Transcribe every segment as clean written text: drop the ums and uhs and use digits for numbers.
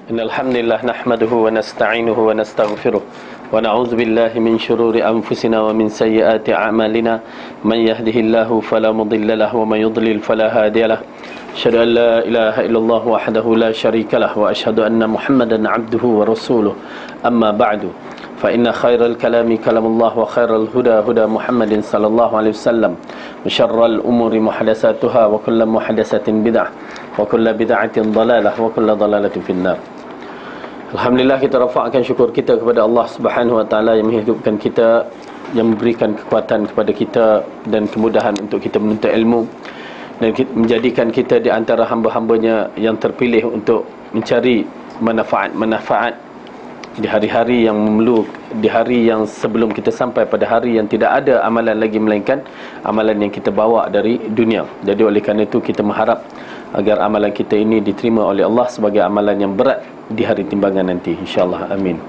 إن الحمد لله نحمده ونستعينه ونستغفره ونعوذ بالله من شرور أنفسنا ومن سيئات أعمالنا من يهده الله فلا مضل له ومن يضلل فلا هادي له أشهد أن لا إله إلا الله وحده لا شريك له وأشهد أن محمدا عبده ورسوله أما بعد فإن خير الكلام كلام الله وخير الهدى هدى محمد صلى الله عليه وسلم وشر الأمور محدثاتها وكل محدثة بدعة وكل بدعة ضلالة وكل ضلالة في النار. Alhamdulillah, kita rafakkan syukur kita kepada Allah Subhanahu Wa Taala yang menghidupkan kita, yang memberikan kekuatan kepada kita dan kemudahan untuk kita menuntut ilmu, dan menjadikan kita di antara hamba-hambanya yang terpilih untuk mencari manfaat-manfaat di hari-hari yang memeluk, di hari yang sebelum kita sampai pada hari yang tidak ada amalan lagi melainkan amalan yang kita bawa dari dunia. Jadi oleh kerana itu kita mengharap agar amalan kita ini diterima oleh Allah sebagai amalan yang berat di hari timbangan nanti, insya-Allah. Amin.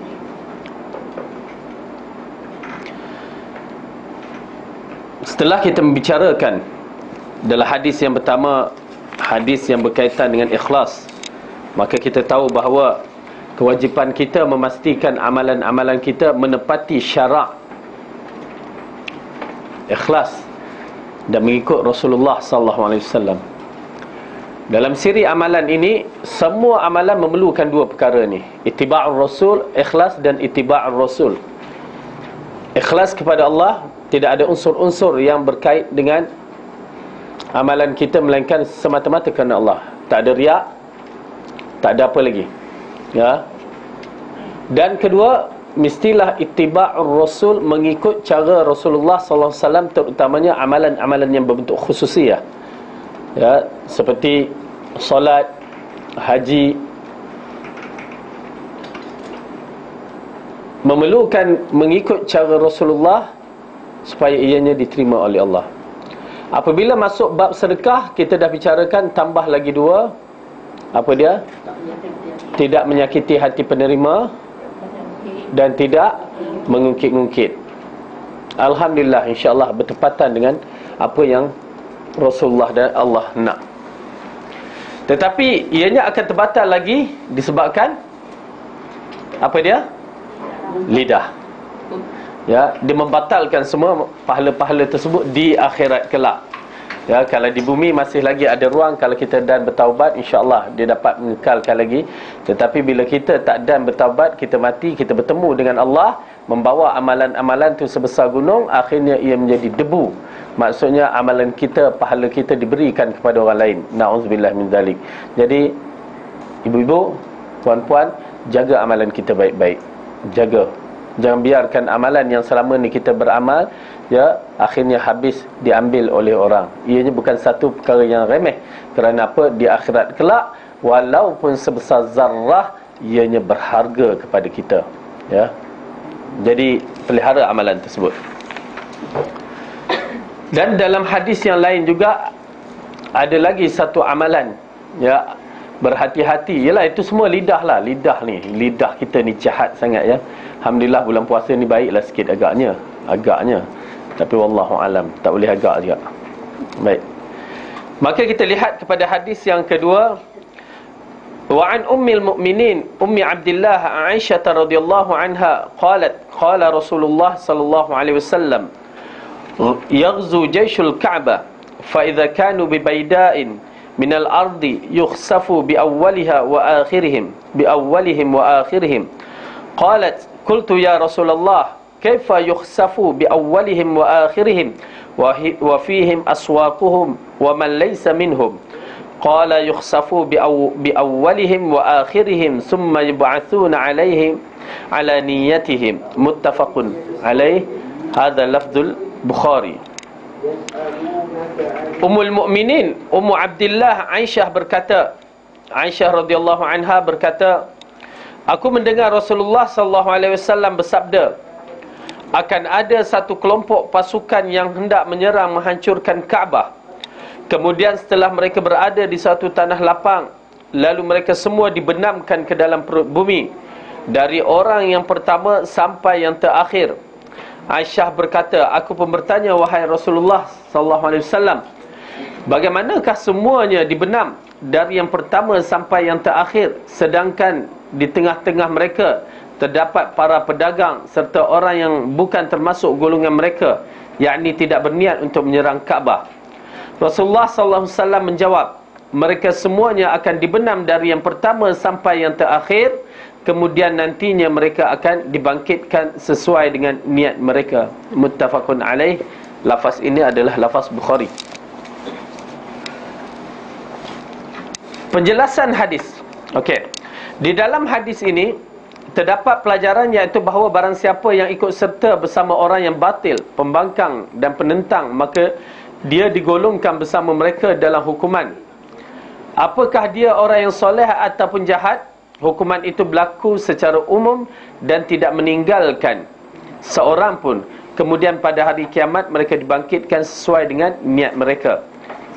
Setelah kita membicarakan dalam hadis yang pertama, hadis yang berkaitan dengan ikhlas, maka kita tahu bahawa kewajipan kita memastikan amalan-amalan kita menepati syarak ikhlas dan mengikut Rasulullah sallallahu alaihi wasallam. Dalam siri amalan ini, semua amalan memerlukan dua perkara ni, ittiba'ur rasul, ikhlas dan ittiba'ur rasul. Ikhlas kepada Allah, tidak ada unsur-unsur yang berkait dengan amalan kita melainkan semata-mata kerana Allah. Tak ada riak, tak ada apa lagi, ya. Dan kedua, mestilah ittiba'ur rasul, mengikut cara Rasulullah sallallahu alaihi wasallam, terutamanya amalan-amalan yang berbentuk khususiyah, ya, seperti solat, haji, memerlukan mengikut cara Rasulullah supaya ianya diterima oleh Allah. Apabila masuk bab sedekah, kita dah bicarakan tambah lagi dua. Apa dia? Tidak menyakiti hati penerima dan tidak mengungkit-ungkit. Alhamdulillah, insya-Allah bertepatan dengan apa yang Rasulullah dan Allah nak. Tetapi ianya akan terbatal lagi disebabkan apa dia? Lidah. Ya, dia membatalkan semua pahala-pahala tersebut di akhirat kelak. Ya, kalau di bumi masih lagi ada ruang, kalau kita dan bertaubat, insya-Allah dia dapat mengekalkan lagi. Tetapi bila kita tak dan bertaubat, kita mati, kita bertemu dengan Allah, membawa amalan-amalan tu sebesar gunung, akhirnya ia menjadi debu. Maksudnya amalan kita, pahala kita diberikan kepada orang lain. Na'udzubillah min dzalik. Jadi ibu-ibu, puan-puan, jaga amalan kita baik-baik. Jaga. Jangan biarkan amalan yang selama ni kita beramal, ya, akhirnya habis diambil oleh orang. Ianya bukan satu perkara yang remeh. Kerana apa? Di akhirat kelak, walaupun sebesar zarrah, ianya berharga kepada kita, ya. Jadi pelihara amalan tersebut. Dan dalam hadis yang lain juga ada lagi satu amalan, ya, berhati-hati. Yalah, itu semua lidah lah. Lidah ni, lidah kita ni jahat sangat, ya. Alhamdulillah bulan puasa ni baiklah sikit agaknya. Tapi wallahu alam, tak boleh agak juga. Baik. Maka kita lihat kepada hadis yang kedua. Wa an ummil mu'minin ummi Abdullah Aisyah radhiyallahu anha qalat qala Rasulullah sallallahu alaihi wasallam yaghzu jayshul Ka'bah fa idza kanu bi bayda'in min al-ardi yukhsafu bi awwaliha wa akhirihim qalat qultu ya Rasulullah kaifa yukhsafu bi awwalihim wa akhirihim wa fihim aswaquhum wa man laysa minhum qala yukhsafu bi awwalihim wa akhirihim thumma yub'athuna alaihim ala niyyatihim muttafaqun alaih. Hadha lafzul Bukhari. Ummul Mukminin Ummu Abdullah Aisyah berkata, Aisyah radhiyallahu anha berkata, aku mendengar Rasulullah sallallahu alaihi wasallam bersabda, akan ada satu kelompok pasukan yang hendak menyerang menghancurkan Kaabah. Kemudian setelah mereka berada di satu tanah lapang, lalu mereka semua dibenamkan ke dalam perut bumi, dari orang yang pertama sampai yang terakhir. Aisyah berkata, aku pun bertanya, wahai Rasulullah sallallahu alaihi wasallam, Bagaimanakah semuanya dibenam dari yang pertama sampai yang terakhir, sedangkan di tengah-tengah mereka terdapat para pedagang serta orang yang bukan termasuk golongan mereka, yakni tidak berniat untuk menyerang Kaabah. Rasulullah SAW menjawab, mereka semuanya akan dibenam dari yang pertama sampai yang terakhir, kemudian nantinya mereka akan dibangkitkan sesuai dengan niat mereka. Muttafaqun alaih. Lafaz ini adalah lafaz Bukhari. Penjelasan hadis. Okey. Di dalam hadis ini terdapat pelajaran, iaitu bahawa barang siapa yang ikut serta bersama orang yang batil, pembangkang dan penentang, maka dia digolongkan bersama mereka dalam hukuman. Apakah dia orang yang soleh ataupun jahat, hukuman itu berlaku secara umum dan tidak meninggalkan seorang pun. Kemudian pada hari kiamat mereka dibangkitkan sesuai dengan niat mereka.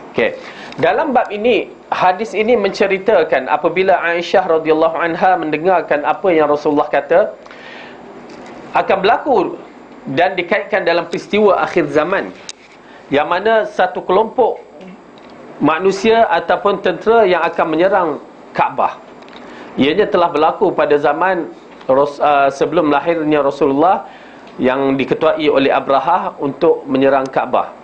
Okey. Dalam bab ini, hadis ini menceritakan apabila Aisyah radhiyallahu anha mendengarkan apa yang Rasulullah kata akan berlaku dan dikaitkan dalam peristiwa akhir zaman, yang mana satu kelompok manusia ataupun tentera yang akan menyerang Kaabah. Ianya telah berlaku pada zaman sebelum lahirnya Rasulullah, yang diketuai oleh Abrahah untuk menyerang Kaabah.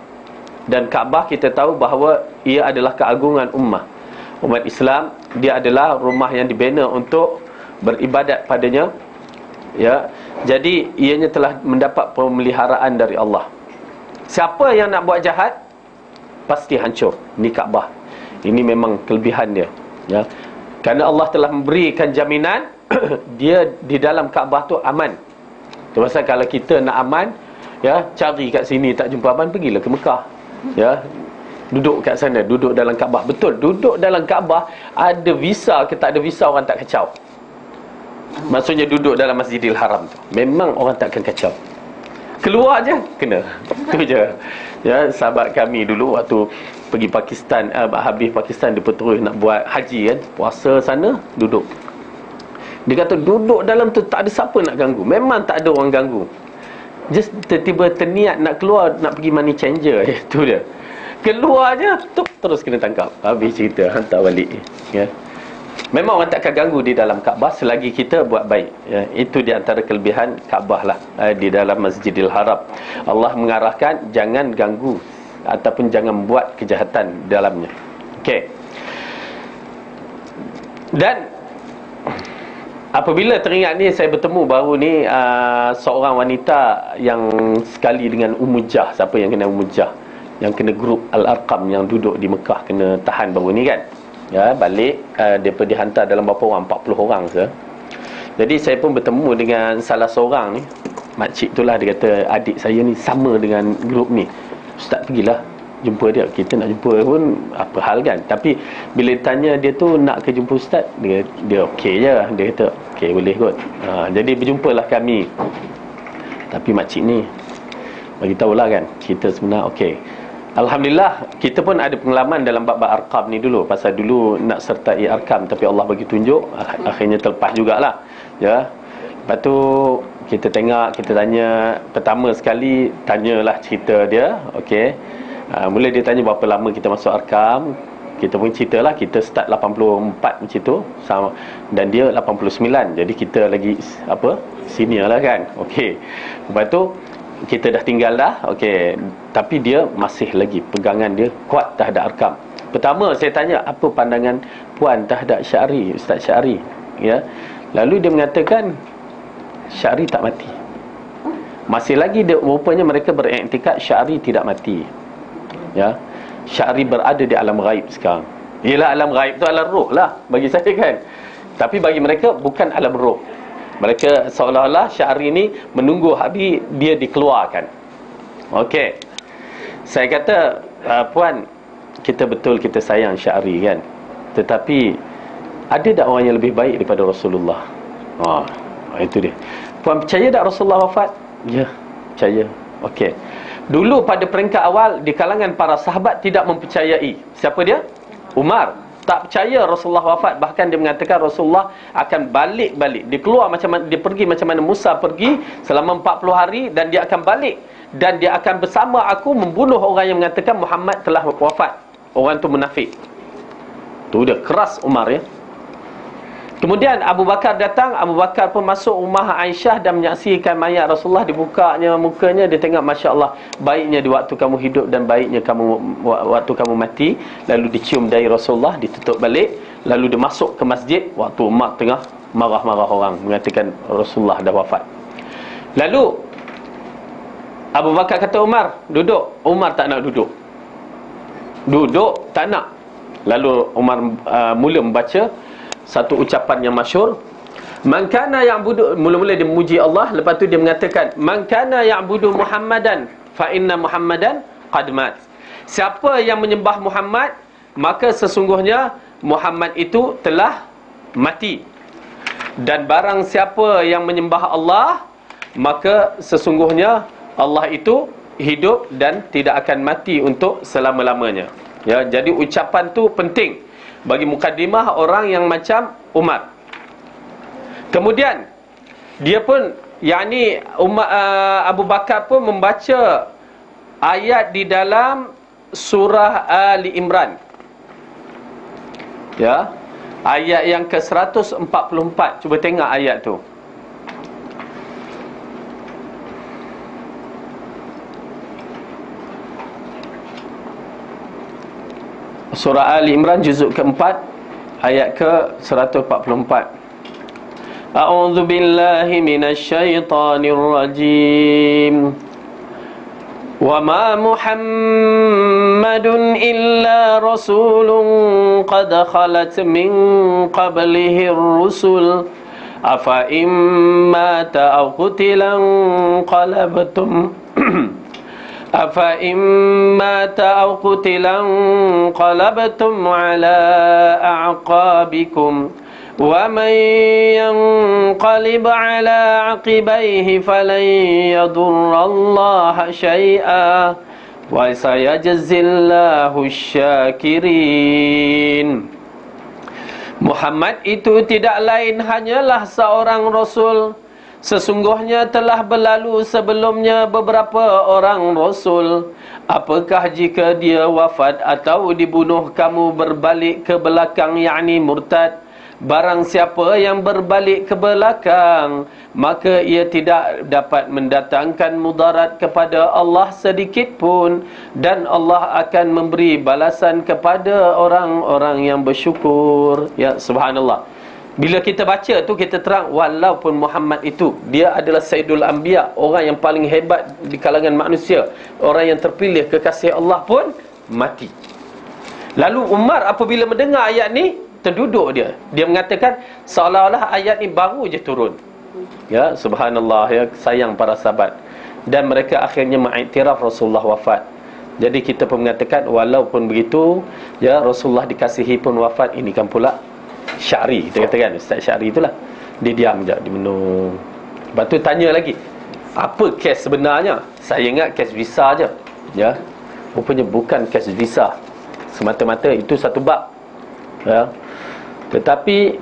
Dan Kaabah kita tahu bahawa ia adalah keagungan umat Islam. Dia adalah rumah yang dibina untuk beribadat padanya, ya. Jadi ianya telah mendapat pemeliharaan dari Allah. Siapa yang nak buat jahat, pasti hancur. Ini Kaabah. Ini memang kelebihan dia, ya. Kerana Allah telah memberikan jaminan dia di dalam Kaabah tu aman. Termasuk kalau kita nak aman, ya, cari kat sini tak jumpa aman, pergilah ke Mekah, ya. Duduk kat sana, duduk dalam Kaabah. Betul, duduk dalam Kaabah, ada visa ke tak ada visa, orang tak kacau. Maksudnya duduk dalam Masjidil Haram tu, memang orang takkan kacau. Keluar je kena. Tu je. Ya, sahabat kami dulu waktu pergi Pakistan, habis Pakistan dia terus nak buat haji kan, puasa sana, duduk. Dia kata duduk dalam tu tak ada siapa nak ganggu. Memang tak ada orang ganggu. Just tiba-tiba terniat nak keluar, nak pergi money changer. Itu dia. Keluar je, terus kena tangkap. Habis cerita, hantar balik. Ya. Memang orang takkan ganggu di dalam Kaabah selagi kita buat baik, ya. Itu di antara kelebihan Kaabah lah, di dalam Masjidil Haram. Allah mengarahkan jangan ganggu ataupun jangan buat kejahatan di dalamnya. Okey. Dan apabila teringat ni, saya bertemu baru ni seorang wanita yang sekali dengan Ummu Jah. Siapa yang kena Ummu Jah? Yang kena grup Al-Arqam yang duduk di Mekah, kena tahan baru ni kan. Ya, balik depa dihantar dalam berapa orang? 40 orang se. Jadi saya pun bertemu dengan salah seorang ni. Makcik tu lah, dia kata adik saya ni sama dengan grup ni. Ustaz, pergilah jumpa dia. Kita nak jumpa pun apa hal kan. Tapi bila tanya dia tu nak ke jumpa ustaz, dia okey je. Dia kata okey, boleh kot. Jadi berjumpalah kami. Tapi makcik ni bagi tahulah kan, cerita sebenar. Okey, alhamdulillah, kita pun ada pengalaman dalam bab-bab Arqam ni dulu. Pasal dulu nak sertai Arqam, tapi Allah bagi tunjuk, akhirnya terlepas jugalah, ya. Lepas tu kita tengok, kita tanya. Pertama sekali tanyalah cerita dia. Okey, mula dia tanya berapa lama kita masuk Arqam. Kita pun ceritalah, kita start 84 macam tu sama, dan dia 89. Jadi kita lagi senior lah kan. Okey, lepas tu kita dah tinggal dah. Okey, tapi dia masih lagi pegangan dia kuat terhadap Arqam. Pertama saya tanya, apa pandangan puan terhadap Syari, Ustaz Syari, ya. Lalu dia mengatakan Syari tak mati. Masih lagi dia, rupanya mereka beriktikad Syari tidak mati, ya. Syari berada di alam ghaib sekarang. Ialah alam ghaib tu alam roh lah bagi saya kan. Tapi bagi mereka bukan alam roh. Mereka seolah-olah Syari ni menunggu hari dia dikeluarkan. Okey. Saya kata, puan, kita betul kita sayang Syari kan. Tetapi ada tak orang yang lebih baik daripada Rasulullah? Itu dia. Puan percaya tak Rasulullah wafat? Ya, percaya. Okey. Dulu pada peringkat awal di kalangan para sahabat tidak mempercayai. Siapa dia? Umar. Tak percaya Rasulullah wafat. Bahkan dia mengatakan Rasulullah akan balik-balik. Dia keluar macam mana, dia pergi macam mana Musa pergi selama 40 hari, dan dia akan balik, dan dia akan bersama aku membunuh orang yang mengatakan Muhammad telah wafat. orang tu munafik. Tu dia keras Umar ya. Kemudian Abu Bakar datang. Abu Bakar pun masuk rumah Aisyah dan menyaksikan mayat Rasulullah. Dibukanya mukanya, dia tengok, Masya Allah, baiknya di waktu kamu hidup dan baiknya waktu kamu mati. Lalu dicium dahi Rasulullah, ditutup balik. Lalu dia masuk ke masjid waktu Umar tengah marah-marah orang, mengatakan Rasulullah dah wafat. Lalu Abu Bakar kata, Umar, duduk. Umar tak nak duduk. Duduk, tak nak. Lalu Umar mula membaca satu ucapan yang masyhur. Man kana ya'budu, mula-mula dia memuji Allah, lepas tu dia mengatakan, man kana ya'budu Muhammadan fa inna Muhammadan qad mat. Siapa yang menyembah Muhammad, maka sesungguhnya Muhammad itu telah mati. Dan barang siapa yang menyembah Allah, maka sesungguhnya Allah itu hidup dan tidak akan mati untuk selama-lamanya. Ya, jadi ucapan tu penting bagi mukadimah orang yang macam Umar. Kemudian dia pun, yakni Abu Bakar pun membaca ayat di dalam surah Ali Imran. Ya, ayat yang ke-144. Cuba tengok ayat tu. Surah Ali Imran juzuk ke-4 ayat ke-144. A'udzu billahi minasyaitonir rajim. Wa ma Muhammadun illa rasulun qad khalat min qablihi ar-rusul afa imma ta'qutilan qalabtum afa imma ta'qutilan qalabtum ala a'qabikum wa man yanqalib ala aqibaihi falan yadurrallaha syai'a wa sayajzillahu syakirin. Muhammad itu tidak lain hanyalah seorang rasul. Sesungguhnya telah berlalu sebelumnya beberapa orang rasul. Apakah jika dia wafat atau dibunuh, kamu berbalik ke belakang, yakni murtad? Barang siapa yang berbalik ke belakang, maka ia tidak dapat mendatangkan mudarat kepada Allah sedikit pun, dan Allah akan memberi balasan kepada orang-orang yang bersyukur. Ya, subhanallah. Bila kita baca tu, kita terang, walaupun Muhammad itu, dia adalah Sayyidul Anbiya, orang yang paling hebat di kalangan manusia, orang yang terpilih kekasih Allah, pun mati. Lalu Umar apabila mendengar ayat ni, terduduk dia. Dia mengatakan seolah-olah ayat ni baru je turun. Ya, subhanallah, ya, sayang para sahabat. Dan mereka akhirnya mengiktiraf Rasulullah wafat. Jadi kita pun mengatakan, walaupun begitu, ya, Rasulullah dikasihi pun wafat. Ini kan pula Syari, kita katakan Ustaz Syari itulah. Dia diam je, dia menung. Lepas tu tanya lagi, apa kes sebenarnya? Saya ingat kes visa je. Ya, rupanya bukan kes visa semata-mata, itu satu bab. Ya, tetapi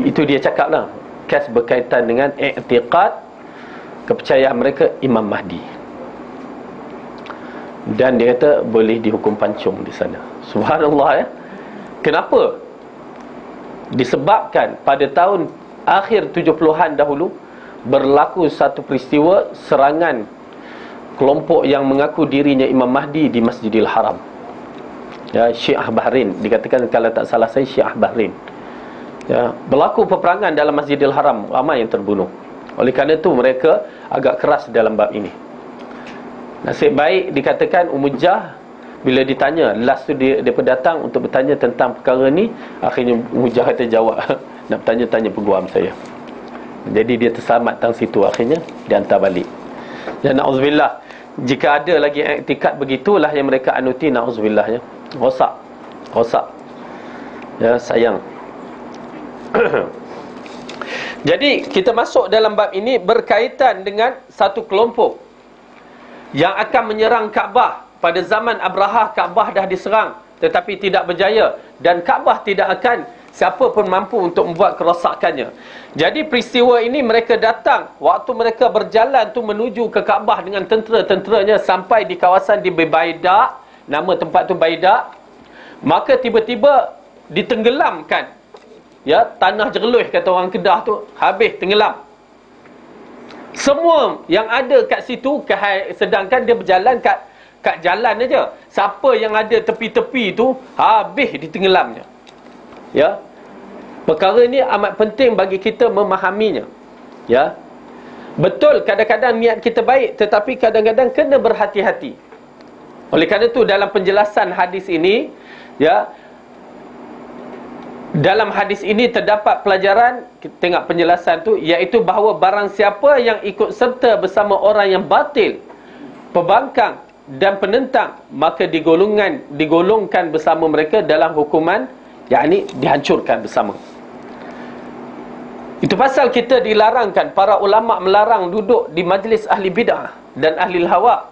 itu dia cakap lah, kes berkaitan dengan i'tiqad, kepercayaan mereka Imam Mahdi. Dan dia kata boleh dihukum pancung di sana. Subhanallah, ya. Kenapa? Disebabkan pada tahun akhir 70-an dahulu berlaku satu peristiwa serangan kelompok yang mengaku dirinya Imam Mahdi di Masjidil Haram. Ya, Syiah Bahrain, dikatakan kalau tak salah saya Syiah Bahrain. Ya, berlaku peperangan dalam Masjidil Haram, ramai yang terbunuh. Oleh kerana itu mereka agak keras dalam bab ini. Nasib baik dikatakan Umujah, bila ditanya, last tu dia datang untuk bertanya tentang perkara ni, akhirnya Umujah kata jawab nak bertanya-tanya peguam saya. Jadi dia terselamat tang situ, akhirnya dihantar balik. Dan na'udzubillah, jika ada lagi iktikad begitulah yang mereka anuti, na'udzubillah, ya, rosak. Ya, sayang. Jadi kita masuk dalam bab ini berkaitan dengan satu kelompok yang akan menyerang Kaabah. Pada zaman Abrahah, Kaabah dah diserang tetapi tidak berjaya, dan Kaabah tidak akan siapa pun mampu untuk membuat kerosakannya. Jadi peristiwa ini mereka datang, waktu mereka berjalan tu menuju ke Kaabah dengan tentera-tenteranya, sampai di kawasan di Baidah, nama tempat tu Baidah. maka tiba-tiba ditenggelamkan. Ya, tanah jereluh kata orang Kedah tu, habis tenggelam. Semua yang ada kat situ, sedangkan dia berjalan kat jalan aja. Siapa yang ada tepi-tepi tu habis ditenggelamnya. Ya. Perkara ni amat penting bagi kita memahaminya. Ya. Betul kadang-kadang niat kita baik, tetapi kadang-kadang kena berhati-hati. Oleh kerana itu dalam penjelasan hadis ini, ya, dalam hadis ini terdapat pelajaran, kita tengok penjelasan tu, iaitu bahawa barang siapa yang ikut serta bersama orang yang batil, pembangkang dan penentang, maka digolongkan bersama mereka dalam hukuman, yakni dihancurkan bersama. Itu pasal kita dilarangkan, para ulama melarang duduk di majlis ahli bid'ah dan ahli hawa.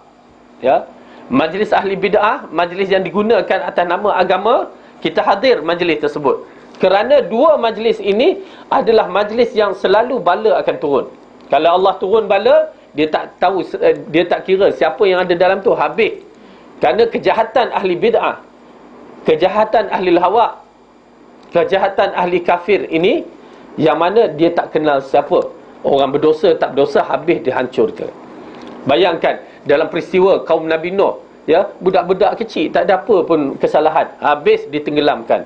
Ya, majlis ahli bid'ah, majlis yang digunakan atas nama agama, kita hadir majlis tersebut. Kerana dua majlis ini adalah majlis yang selalu bala akan turun. Kalau Allah turun bala, dia tak tahu, dia tak kira siapa yang ada dalam tu, habis. Kerana kejahatan ahli bid'ah, kejahatan ahli hawa, kejahatan ahli kafir ini, yang mana dia tak kenal siapa, orang berdosa tak berdosa, habis dihancurkan. Bayangkan dalam peristiwa kaum Nabi Nuh, ya, budak-budak kecil tak ada apa pun kesalahan, habis ditenggelamkan.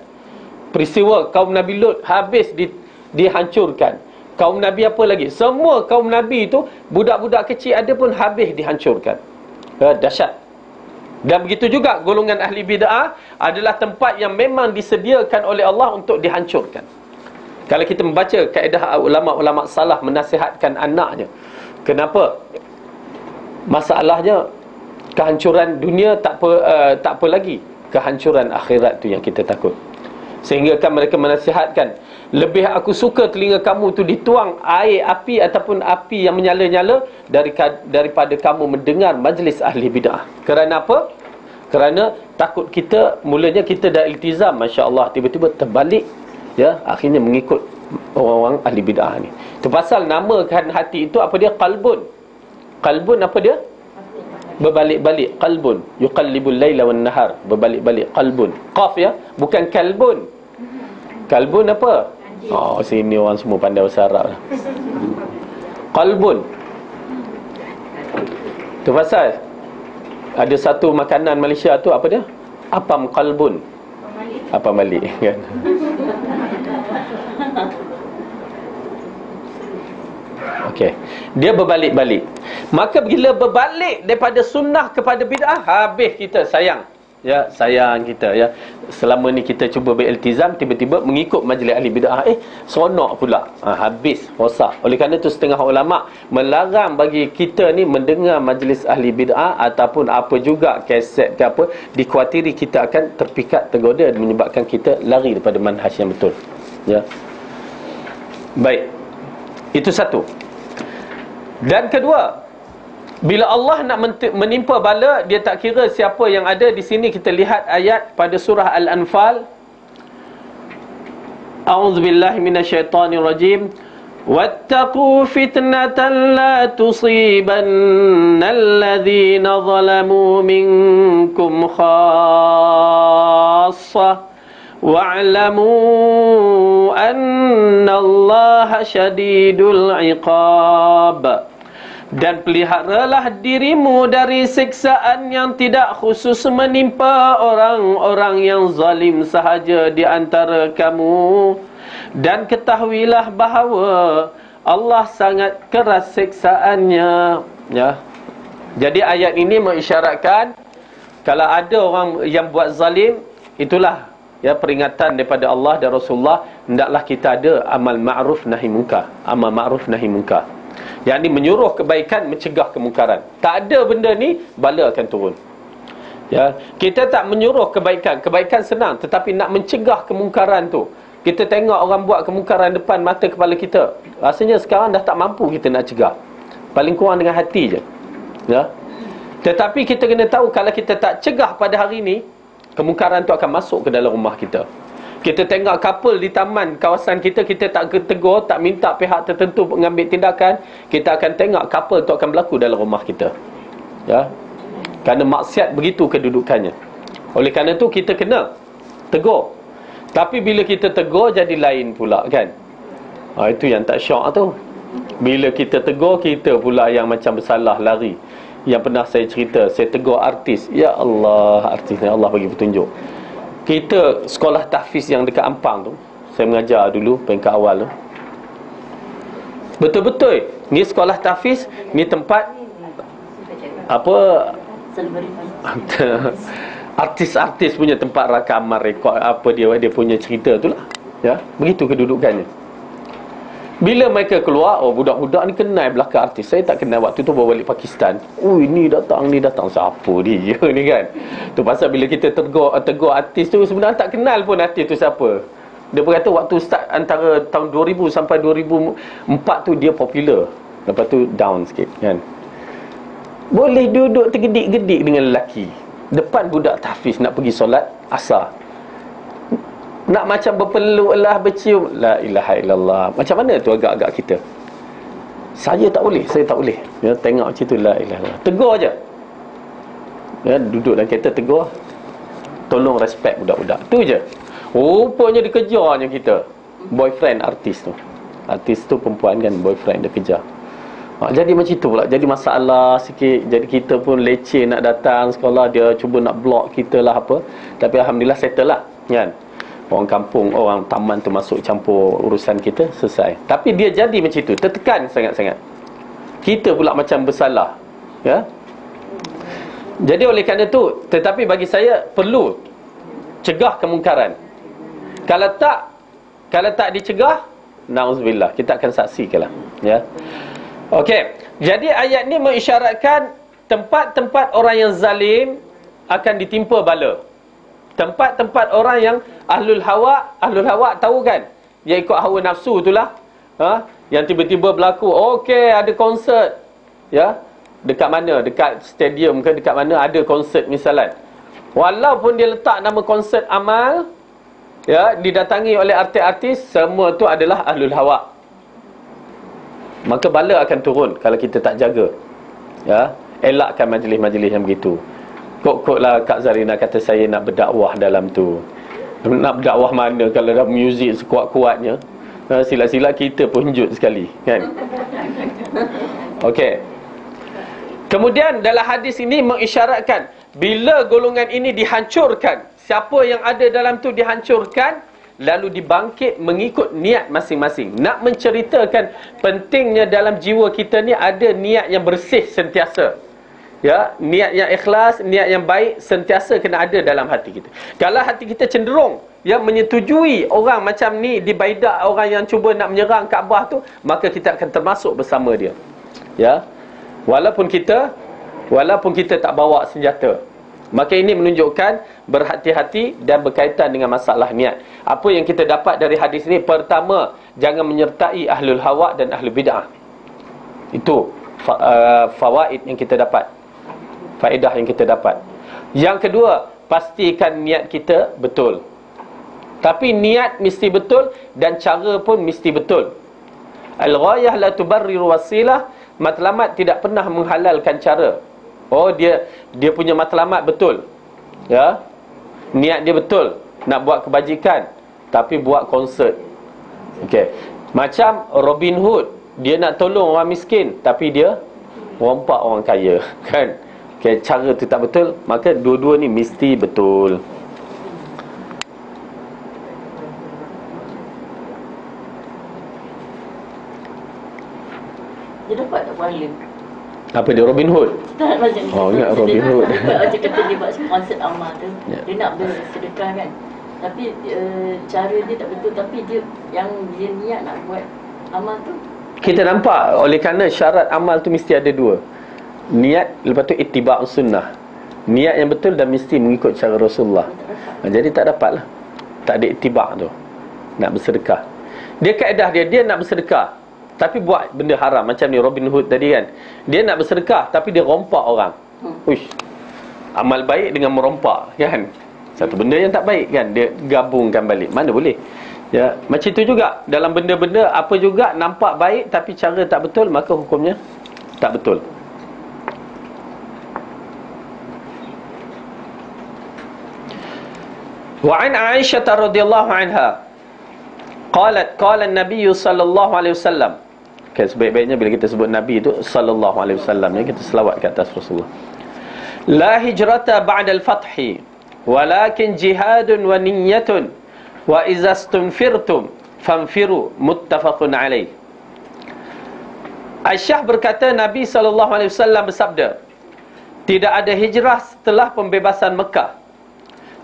Peristiwa kaum Nabi Lut, habis dihancurkan. Kaum Nabi apa lagi? Semua kaum Nabi itu, budak-budak kecil ada pun habis dihancurkan. Dahsyat. Dan begitu juga golongan ahli bid'ah adalah tempat yang memang disediakan oleh Allah untuk dihancurkan. Kalau kita membaca kaedah ulama-ulama salah menasihatkan anaknya, kenapa? Masalahnya kehancuran dunia tak apa lagi, kehancuran akhirat tu yang kita takut. Sehingga kan mereka menasihatkan, lebih aku suka telinga kamu tu dituang air api ataupun api yang menyala-nyala daripada kamu mendengar majlis ahli bid'ah. Kerana apa? Kerana takut kita, mulanya kita dah iltizam, masya-Allah, tiba-tiba terbalik, ya, akhirnya mengikut orang-orang ahli bid'ah ni. Itu pasal namakan hati itu apa dia? Qalbun. Qalbun apa dia? Berbalik-balik. Qalbun yuqallibul laila wan nahar, berbalik-balik. Qalbun, qaf, ya, bukan kalbun. Kalbun apa? Oh, sini orang semua pandai bahasa Arab. Qalbun. Itu pasal ada satu makanan Malaysia tu, apa dia? Apam qalbun. Apa balik kan? Okey. Dia berbalik-balik. Maka bila berbalik daripada sunnah kepada bid'ah, habis kita sayang. Ya, sayang kita, ya. Selama ni kita cuba beriltizam, tiba-tiba mengikut majlis ahli bid'ah, seronok pula. Habis, rosak. Oleh kerana itu setengah ulama melarang bagi kita ni mendengar majlis ahli bid'ah ataupun apa juga kaset ke apa, dikhawatiri kita akan terpikat, tergoda, menyebabkan kita lari daripada manhaj yang betul. Ya. Baik. Itu satu. Dan kedua, bila Allah nak menimpa bala, dia tak kira siapa yang ada. Di sini kita lihat ayat pada surah Al-Anfal. A'udzubillahi minasyaitonirrajim. Wattaqu fitnatan la tusibanna alladhina zalamu minkum khassah wa'lamu annallaha syadidul iqab. Dan peliharalah dirimu dari siksaan yang tidak khusus menimpa orang-orang yang zalim sahaja di antara kamu. Dan ketahuilah bahawa Allah sangat keras siksaannya. Ya. Jadi ayat ini mengisyaratkan, kalau ada orang yang buat zalim, itulah, ya, peringatan daripada Allah dan Rasulullah, hendaklah kita ada amal ma'ruf nahi munkar. Amal ma'ruf nahi munkar, yang ini menyuruh kebaikan, mencegah kemungkaran. Tak ada benda ni, bala akan turun. Ya, kita tak menyuruh kebaikan. Kebaikan senang, tetapi nak mencegah kemungkaran tu. Kita tengok orang buat kemungkaran depan mata kepala kita, rasanya sekarang dah tak mampu kita nak cegah. Paling kurang dengan hati je. Ya. Tetapi kita kena tahu, kalau kita tak cegah pada hari ni, kemungkaran tu akan masuk ke dalam rumah kita. Kita tengok couple di taman kawasan kita, kita tak tegur, tak minta pihak tertentu mengambil tindakan, kita akan tengok couple tu akan berlaku dalam rumah kita. Ya. Kerana maksiat begitu kedudukannya. Oleh kerana tu kita kena tegur. Tapi bila kita tegur jadi lain pula kan. Itu yang tak syok tu. Bila kita tegur, kita pula yang macam bersalah, lari. Yang pernah saya cerita, saya tegur artis. Ya Allah, artis ni Allah bagi petunjuk. Kita sekolah tahfiz yang dekat Ampang tu, saya mengajar dulu peringkat awal tu. Betul-betul ni sekolah tahfiz, ni tempat apa, artis-artis punya tempat rakaman, rekod apa dia punya cerita tu lah ya. Begitu kedudukannya. Bila mereka keluar, budak-budak ni kenal belakang artis. Saya tak kenal waktu tu, bawa balik Pakistan. Ni datang siapa dia ni kan. Tu pasal bila kita tegur artis tu, sebenarnya tak kenal pun artis tu siapa. Dia berkata waktu start antara tahun 2000 sampai 2004 tu dia popular. Lepas tu down sikit kan. Boleh duduk tergedik-gedik dengan lelaki depan budak tahfiz nak pergi solat asar. Nak macam berpeluk lah, bercium. La ilaha illallah. Macam mana tu agak-agak kita? Saya tak boleh. Ya, tengok macam tu, la ilaha illallah. Tegur je. Ya, duduk dalam kereta tegur. Tolong respect budak-budak. Tu je. Rupanya dikejarnya kita. Boyfriend artis tu. Artis tu perempuan kan, boyfriend dia kejar. Jadi macam tu pula. Jadi masalah sikit. Jadi kita pun leceh nak datang sekolah. Dia cuba nak block kita lah apa. Tapi alhamdulillah settle lah kan. Orang kampung, orang taman tu masuk campur urusan kita, selesai. Tapi dia jadi macam tu, tertekan sangat-sangat. Kita pula macam bersalah ya. Jadi oleh kerana tu, tetapi bagi saya perlu cegah kemungkaran. Kalau tak dicegah, na'udzubillah, kita akan saksikanlah ya. Okey, jadi ayat ni mengisyaratkan tempat-tempat orang yang zalim akan ditimpa bala. Tempat-tempat orang yang ahlul hawa tahu kan, dia ikut hawa nafsu itulah yang tiba-tiba berlaku. Okey, ada konsert ya, dekat mana, dekat stadium ke dekat mana ada konsert misalan. Walaupun dia letak nama konsert amal ya, didatangi oleh artis-artis, semua tu adalah ahlul hawa. Maka bala akan turun kalau kita tak jaga ya. Elakkan majlis-majlis yang begitu. Kok lah Kak Zarina kata saya nak berdakwah dalam tu. Nak berdakwah mana kalau dah muzik sekuat-kuatnya. Silat-silat kita pun hunjut sekali kan. Okey. Kemudian dalam hadis ini mengisyaratkan bila golongan ini dihancurkan, siapa yang ada dalam tu dihancurkan, lalu dibangkit mengikut niat masing-masing. Nak menceritakan pentingnya dalam jiwa kita ni ada niat yang bersih sentiasa. Ya, niat yang ikhlas, niat yang baik sentiasa kena ada dalam hati kita. Kalau hati kita cenderung yang menyetujui orang macam ni dibaidak, orang yang cuba nak menyerang Kaabah tu, maka kita akan termasuk bersama dia. Ya. Walaupun kita tak bawa senjata. Maka ini menunjukkan berhati-hati dan berkaitan dengan masalah niat. Apa yang kita dapat dari hadis ini? Pertama, jangan menyertai ahlul hawa dan ahlul bid'ah. Itu fawaid yang kita dapat. Faedah yang kita dapat. Yang kedua, pastikan niat kita betul. Tapi niat mesti betul dan cara pun mesti betul. Al-ghayah la tubarriru wasilah. Matlamat tidak pernah menghalalkan cara. Dia punya matlamat betul. Ya. Niat dia betul nak buat kebajikan, tapi buat konsert. Okey. Macam Robin Hood, dia nak tolong orang miskin tapi dia rompak orang kaya, kan? Okay, cara tu tak betul, maka dua-dua ni mesti betul. Dia dapat tak pahala? Apa dia, Robin Hood? Tak, macam ni. Ingat Robin Hood. Macam kata dia buat konsert amal tu, dia nak bersedekah kan. Tapi cara dia tak betul. Tapi dia niat nak buat amal tu. Kita nampak oleh kerana syarat amal tu mesti ada dua. Niat, lepas tu ittiba' sunnah. Niat yang betul dan mesti mengikut cara Rasulullah. Jadi tak dapat lah. Tak ada ittiba' tu. Nak bersedekah. Dia kaedah dia nak bersedekah, tapi buat benda haram. Macam ni Robin Hood tadi kan, dia nak bersedekah tapi dia rompak orang. Uish, amal baik dengan merompak kan, satu benda yang tak baik kan, dia gabungkan balik. Mana boleh. Ya, macam itu juga dalam benda-benda apa juga nampak baik tapi cara tak betul, maka hukumnya tak betul. Wa an Aisyah radhiyallahu anha qalat qala an-nabiy sallallahu alaihi wasallam. Okay, sebaik-baiknya bila kita sebut Nabi itu sallallahu alaihi wasallam, ya, kita selawat ke atas Rasulullah. La hijrata ba'da al-fathi walakin jihadun wa niyyatun wa idza istunfirtum fanfiru, muttafaqun alaih. Aisyah berkata Nabi sallallahu alaihi wasallam bersabda, tidak ada hijrah setelah pembebasan Mekah,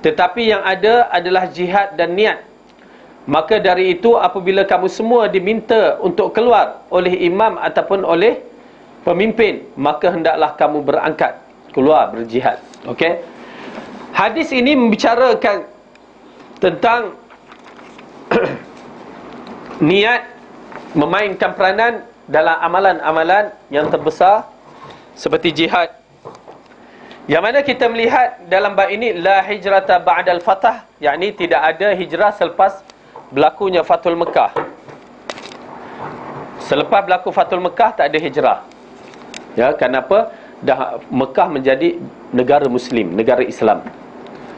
tetapi yang ada adalah jihad dan niat. Maka dari itu apabila kamu semua diminta untuk keluar oleh imam ataupun oleh pemimpin, maka hendaklah kamu berangkat keluar berjihad. Okey. Hadis ini membicarakan tentang niat memainkan peranan dalam amalan-amalan yang terbesar seperti jihad. Yang mana kita melihat dalam bab ini la hijrata ba'dal fatah, yakni tidak ada hijrah selepas berlakunya Fathul Mekah. Selepas berlaku Fathul Mekah tak ada hijrah. Ya, kenapa? Dah Mekah menjadi negara Muslim, negara Islam.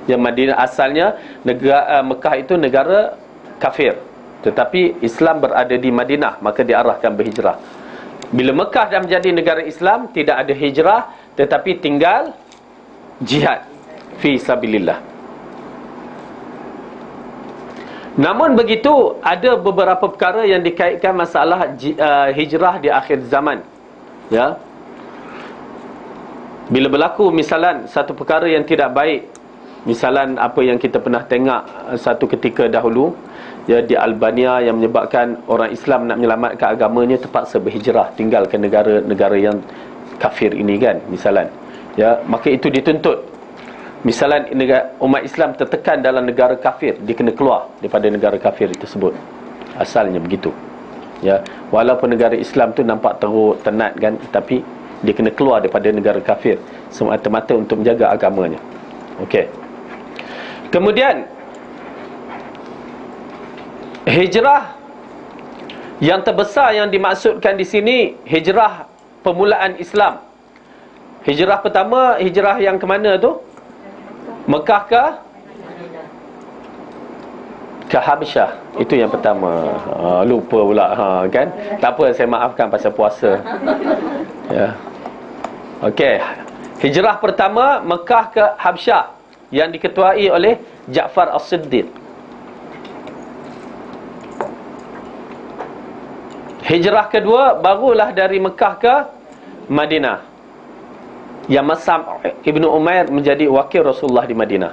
Yang Madinah asalnya negara Mekah itu negara kafir, tetapi Islam berada di Madinah, maka diarahkan berhijrah. Bila Mekah dah menjadi negara Islam, tidak ada hijrah, tetapi tinggal jihad fi sabilillah. Namun begitu, ada beberapa perkara yang dikaitkan masalah hijrah di akhir zaman. Ya. Bila berlaku misalan satu perkara yang tidak baik, misalan apa yang kita pernah tengok satu ketika dahulu, ya, di Albania, yang menyebabkan orang Islam nak menyelamatkan agamanya terpaksa berhijrah tinggalkan negara-negara yang kafir ini kan, misalan. Ya, maka itu dituntut. Misalan umat Islam tertekan dalam negara kafir, dia kena keluar daripada negara kafir tersebut. Asalnya begitu. Ya, walaupun negara Islam tu nampak teruk, tenat kan, tapi dia kena keluar daripada negara kafir semata-mata untuk menjaga agamanya. Okey. Kemudian hijrah yang terbesar yang dimaksudkan di sini, hijrah permulaan Islam. Hijrah pertama, hijrah yang ke mana tu? Mekah ke Habsyah. Itu yang pertama. Lupa pula, kan? Tak apa, saya maafkan pasal puasa. Ya. Okey. Hijrah pertama Mekah ke Habsyah yang diketuai oleh Ja'far As-Siddiq. Hijrah kedua barulah dari Mekah ke Madinah, yang Mus'ab Ibnu Umair menjadi wakil Rasulullah di Madinah.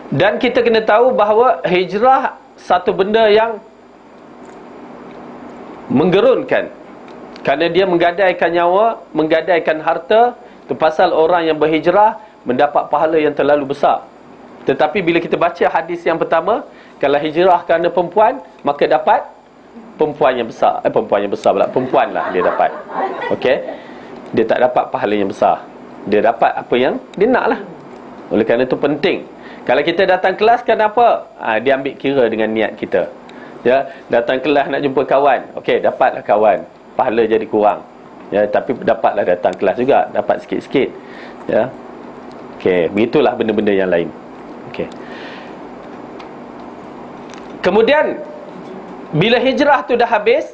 Dan kita kena tahu bahawa hijrah satu benda yang menggerunkan, kerana dia menggadaikan nyawa, menggadaikan harta. Itu pasal orang yang berhijrah mendapat pahala yang terlalu besar. Tetapi bila kita baca hadis yang pertama, kalau hijrah kerana perempuan, maka dapat perempuan yang besar. Perempuan yang besar pula, perempuan lah dia dapat. Okey. Dia tak dapat pahala yang besar. Dia dapat apa yang dia nak lah. Oleh kerana itu penting. Kalau kita datang kelas, kenapa? Dia ambil kira dengan niat kita. Ya, datang kelas nak jumpa kawan. Okey, dapatlah kawan. Pahala jadi kurang. Ya, tapi dapatlah datang kelas juga, dapat sikit-sikit. Ya. Okey, begitulah benda-benda yang lain. Okey. Kemudian bila hijrah tu dah habis,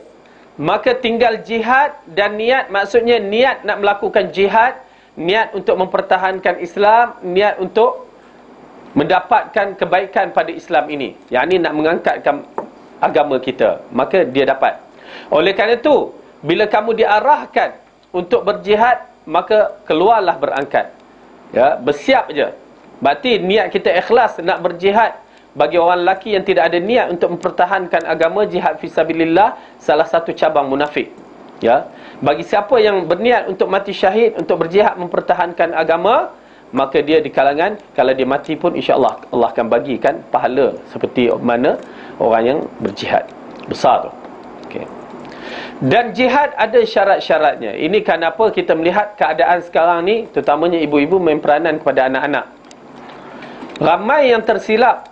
maka tinggal jihad dan niat. Maksudnya niat nak melakukan jihad, niat untuk mempertahankan Islam, niat untuk mendapatkan kebaikan pada Islam ini, yakni nak mengangkatkan agama kita, maka dia dapat. Oleh kerana itu, bila kamu diarahkan untuk berjihad, maka keluarlah berangkat. Ya, bersiap je. Berarti niat kita ikhlas nak berjihad. Bagi orang lelaki yang tidak ada niat untuk mempertahankan agama, jihad fisabilillah salah satu cabang munafik. Ya, bagi siapa yang berniat untuk mati syahid, untuk berjihad mempertahankan agama, maka dia di kalangan, kalau dia mati pun insya-Allah Allah akan bagikan pahala seperti mana orang yang berjihad besar tu. Okey. Dan jihad ada syarat-syaratnya. Ini kenapa kita melihat keadaan sekarang ni, terutamanya ibu-ibu main peranan kepada anak-anak. Ramai yang tersilap,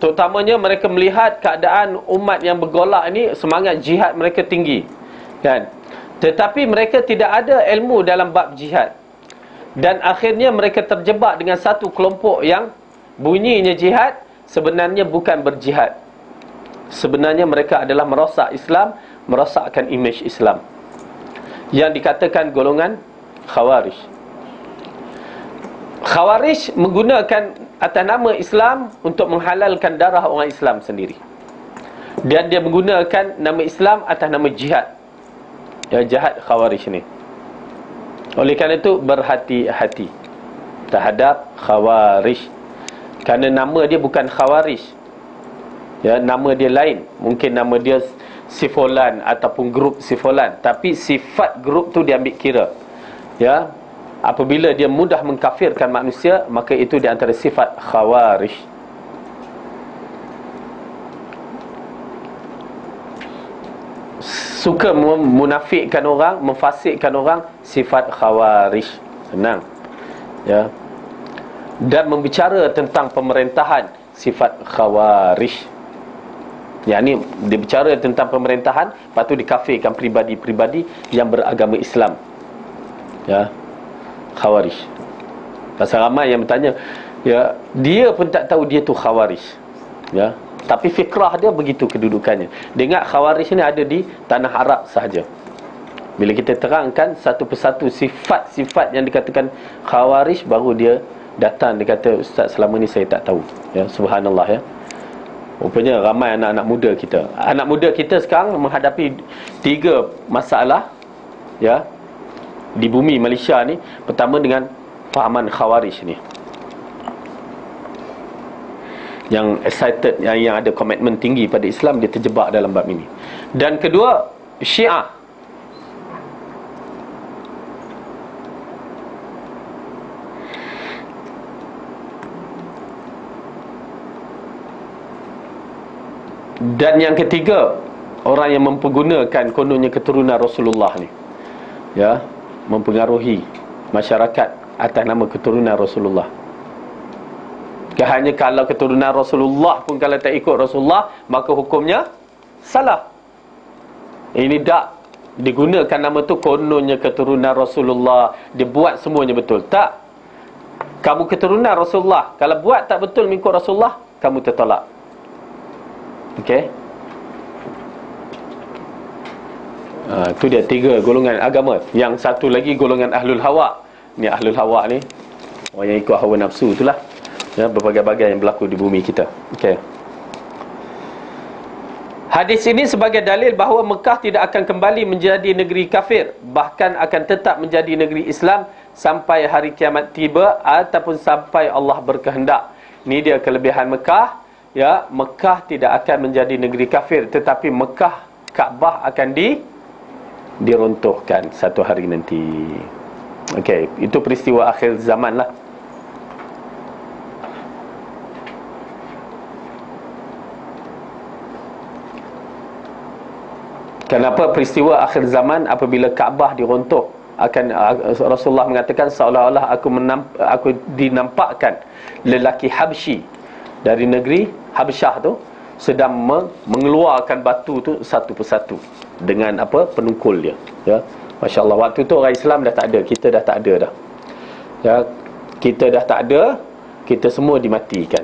terutamanya mereka melihat keadaan umat yang bergolak ini, semangat jihad mereka tinggi, kan? Tetapi mereka tidak ada ilmu dalam bab jihad. Dan akhirnya mereka terjebak dengan satu kelompok yang bunyinya jihad, sebenarnya bukan berjihad. Sebenarnya mereka adalah merosak Islam, merosakkan imej Islam, yang dikatakan golongan Khawarij. Khawarij menggunakan atas nama Islam untuk menghalalkan darah orang Islam sendiri. Dan dia menggunakan nama Islam atas nama jihad. Ya, jihad Khawarij ni. Oleh kerana itu, berhati-hati terhadap Khawarij. Kerana nama dia bukan Khawarij. Ya, nama dia lain. Mungkin nama dia Sifolan ataupun grup Sifolan, tapi sifat grup tu diambil kira. Ya, apabila dia mudah mengkafirkan manusia, maka itu di antara sifat Khawarij. Suka memunafikkan orang, memfasikkan orang, sifat Khawarij. Senang. Ya. Dan membicara tentang pemerintahan, sifat Khawarij. Yang ni dia bicara tentang pemerintahan, lepas tu dikafirkan pribadi-pribadi yang beragama Islam. Ya, Khawarij. Pasal ramai yang bertanya, ya, dia pun tak tahu dia tu Khawarij. Ya, tapi fikrah dia begitu kedudukannya. Dia ingat Khawarij ni ada di tanah Arab sahaja. Bila kita terangkan satu persatu sifat-sifat yang dikatakan Khawarij, baru dia datang, dia kata, Ustaz, selama ni saya tak tahu. Ya, subhanallah. Ya, rupanya ramai anak-anak muda kita. Anak muda kita sekarang menghadapi 3 masalah, ya, di bumi Malaysia ni. Pertama, dengan fahaman Khawarij ni, yang excited, yang ada komitmen tinggi pada Islam, dia terjebak dalam bab ini. Dan kedua, Syiah. Dan yang ketiga, orang yang mempergunakan kononnya keturunan Rasulullah ni, ya, mempengaruhi masyarakat atas nama keturunan Rasulullah. Hanya kalau keturunan Rasulullah pun, kalau tak ikut Rasulullah, maka hukumnya salah. Ini tak digunakan nama tu kononnya keturunan Rasulullah, dia buat semuanya betul. Tak. Kamu keturunan Rasulullah, kalau buat tak betul mengikut Rasulullah, kamu tertolak. Okey. Itu dia 3 golongan agama. Yang satu lagi golongan Ahlul Hawa. Ni Ahlul Hawa ni, orang yang ikut hawa nafsu itulah. Ya, berbagai-bagai yang berlaku di bumi kita. Okey. Hadis ini sebagai dalil bahawa Mekah tidak akan kembali menjadi negeri kafir, bahkan akan tetap menjadi negeri Islam sampai hari kiamat tiba ataupun sampai Allah berkehendak. Ini dia kelebihan Mekah. Ya, Mekah tidak akan menjadi negeri kafir, tetapi Mekah, Kaabah akan diruntuhkan satu hari nanti. Okey, itu peristiwa akhir zaman lah. Kenapa peristiwa akhir zaman apabila Kaabah diruntuh? Rasulullah mengatakan seolah-olah aku dinampakkan lelaki Habsyi dari negeri Habsyah tu sedang mengeluarkan batu tu satu persatu dengan apa, penungkul dia. Ya, masya-Allah, waktu tu orang Islam dah tak ada, kita dah tak ada dah. Ya, kita dah tak ada, kita semua dimatikan.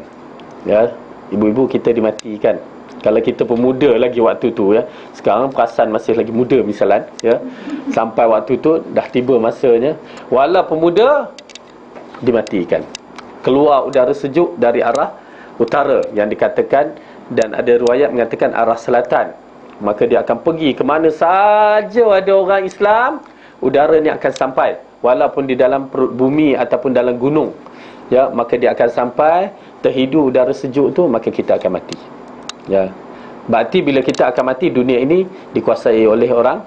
Ya, ibu-ibu kita dimatikan. Kalau kita pemuda lagi waktu tu, ya, sekarang perasan masih lagi muda misalan, ya, sampai waktu tu dah tiba masanya, walau pemuda dimatikan. Keluar udara sejuk dari arah utara yang dikatakan, dan ada riwayat mengatakan arah selatan. Maka dia akan pergi ke mana saja ada orang Islam, udara ni akan sampai, walaupun di dalam perut bumi ataupun dalam gunung. Ya, maka dia akan sampai, terhidu udara sejuk tu, maka kita akan mati. Ya, berarti bila kita akan mati, dunia ini dikuasai oleh orang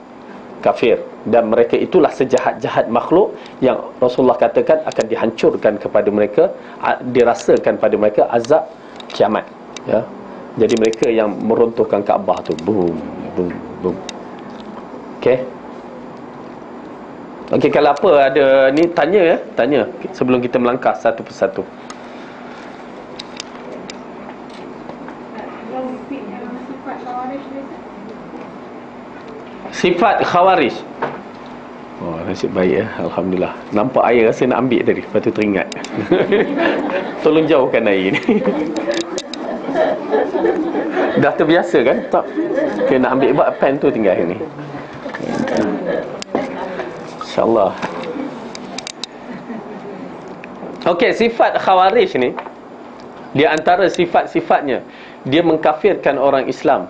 kafir, dan mereka itulah sejahat-jahat makhluk yang Rasulullah katakan akan dihancurkan kepada mereka, dirasakan pada mereka azab kiamat. Ya, jadi mereka yang meruntuhkan Kaabah tu, boom boom boom. Okey. Okey, kalau apa ada ni, tanya, ya, tanya sebelum kita melangkah satu persatu. Sifat Khawarij. Oh, nasib baik ya. Alhamdulillah. Nampak air rasa nak ambil tadi, lepas tu teringat. Tolong jauhkan air ni. Dah terbiasa kan? Tak. Okay, nak ambil buat pen tu tinggal ni. InsyaAllah. Okey, sifat Khawarij ni, dia antara sifat-sifatnya, dia mengkafirkan orang Islam.